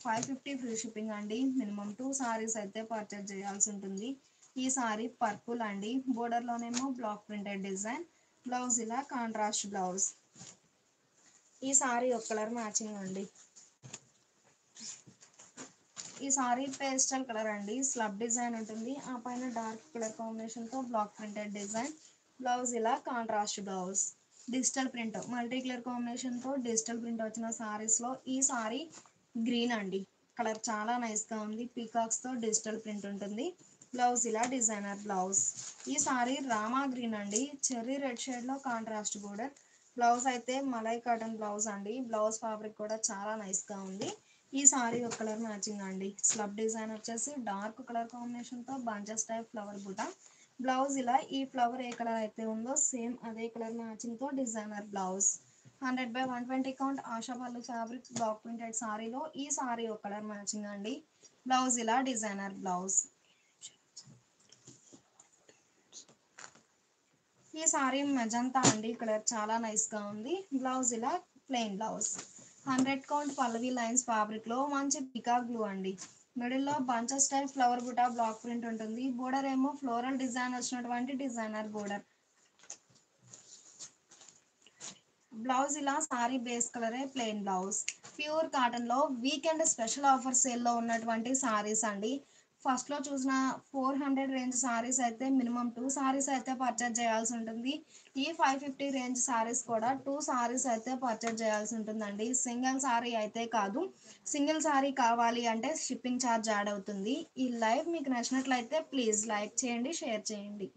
550 ఫ్రీ షిప్పింగ్ అండి. మినిమం 2 సారీస్ అయితే పర్చేజ్ చేయాల్సి ఉంటుంది. ఈ సారీ పర్పుల్ అండి, బోర్డర్లోనేమో బ్లాక్ ప్రింటెడ్ డిజైన్. బ్లౌజ్ ఇలా కాంట్రాస్ట్ బ్లౌజ్. ఈ సారీ ఒక కలర్ మ్యాచింగ్ అండి. ఈ సారీ పేస్టల్ కలర్ అండి, స్లబ్ డిజైన్ ఉంటుంది, ఆ పైన డార్క్ కలర్ కాంబినేషన్తో బ్లాక్ ప్రింటెడ్ డిజైన్. బ్లౌజ్ ఇలా contrast blouse. Digital print, multi colour కాంబినేషన్తో డిజిటల్ ప్రింట్ వచ్చిన సారీస్లో ఈ సారీ గ్రీన్ అండి, కలర్ చాలా నైస్గా ఉంది. పీకాక్స్తో డిజిటల్ ప్రింట్ ఉంటుంది. బ్లౌజ్ ఇలా డిజైనర్ బ్లౌజ్. ఈ సారీ రామా గ్రీన్ అండి, చెర్రీ రెడ్ షేడ్లో కాంట్రాస్ట్ బోర్డర్. బ్లౌజ్ అయితే మలై కాటన్ బ్లౌజ్ అండి. బ్లౌజ్ ఫ్యాబ్రిక్ కూడా చాలా నైస్గా ఉంది. ఈ సారీ ఒక కలర్ మ్యాచింగ్ అండి. స్లబ్ డిజైన్ వచ్చేసి డార్క్ కలర్ కాంబినేషన్తో bunches type flower buta. Blouse ఇలా ఈ ఫ్లవర్ ఏ కలర్ అయితే ఉందో సేమ్ అదే కలర్ మ్యాచింగ్తో designer blouse. 100/120 count Ashapalli fabric block printed సారీలో ఈ సారీ ఒక కలర్ మ్యాచింగ్ అండి. బ్లౌజ్ ఇలా డిజైనర్ బ్లౌజ్. ఈ సారీ మెజంతా అండి, కలర్ చాలా నైస్గా ఉంది. బ్లౌజ్ ఇలా plain blouse. 100 count Pallavi lines ఫ్యాబ్రిక్లో మంచి పికాక్ బ్లూ అండి, మిడిల్లో బంచెస్ స్టైల్ ఫ్లవర్ బుటా బ్లాక్ ప్రింట్ ఉంటుంది. బోర్డర్ ఏమో ఫ్లోరల్ డిజైన్ వచ్చినటువంటి డిజైనర్ బోర్డర్. బ్లౌజ్ ఇలా సారీ బేస్ కలరే ప్లెయిన్ బ్లౌజ్. ప్యూర్ కాటన్లో వీకెండ్ స్పెషల్ ఆఫర్ సేల్లో ఉన్నటువంటి సారీస్ అండి. ఫస్ట్లో చూసిన 400 రేంజ్ సారీస్ అయితే మినిమం 2 సారీస్ అయితే పర్చేజ్ చేయాల్సి ఉంటుంది. ఈ 550 రేంజ్ సారీస్ కూడా 2 సారీస్ అయితే పర్చేజ్ చేయాల్సి ఉంటుందండి. సింగిల్ సారీ అయితే కాదు. సింగిల్ సారీ కావాలి అంటే షిప్పింగ్ ఛార్జ్ యాడ్ అవుతుంది. ఈ లైవ్ మీకు నచ్చినట్లయితే ప్లీజ్ లైక్ చేయండి, షేర్ చేయండి.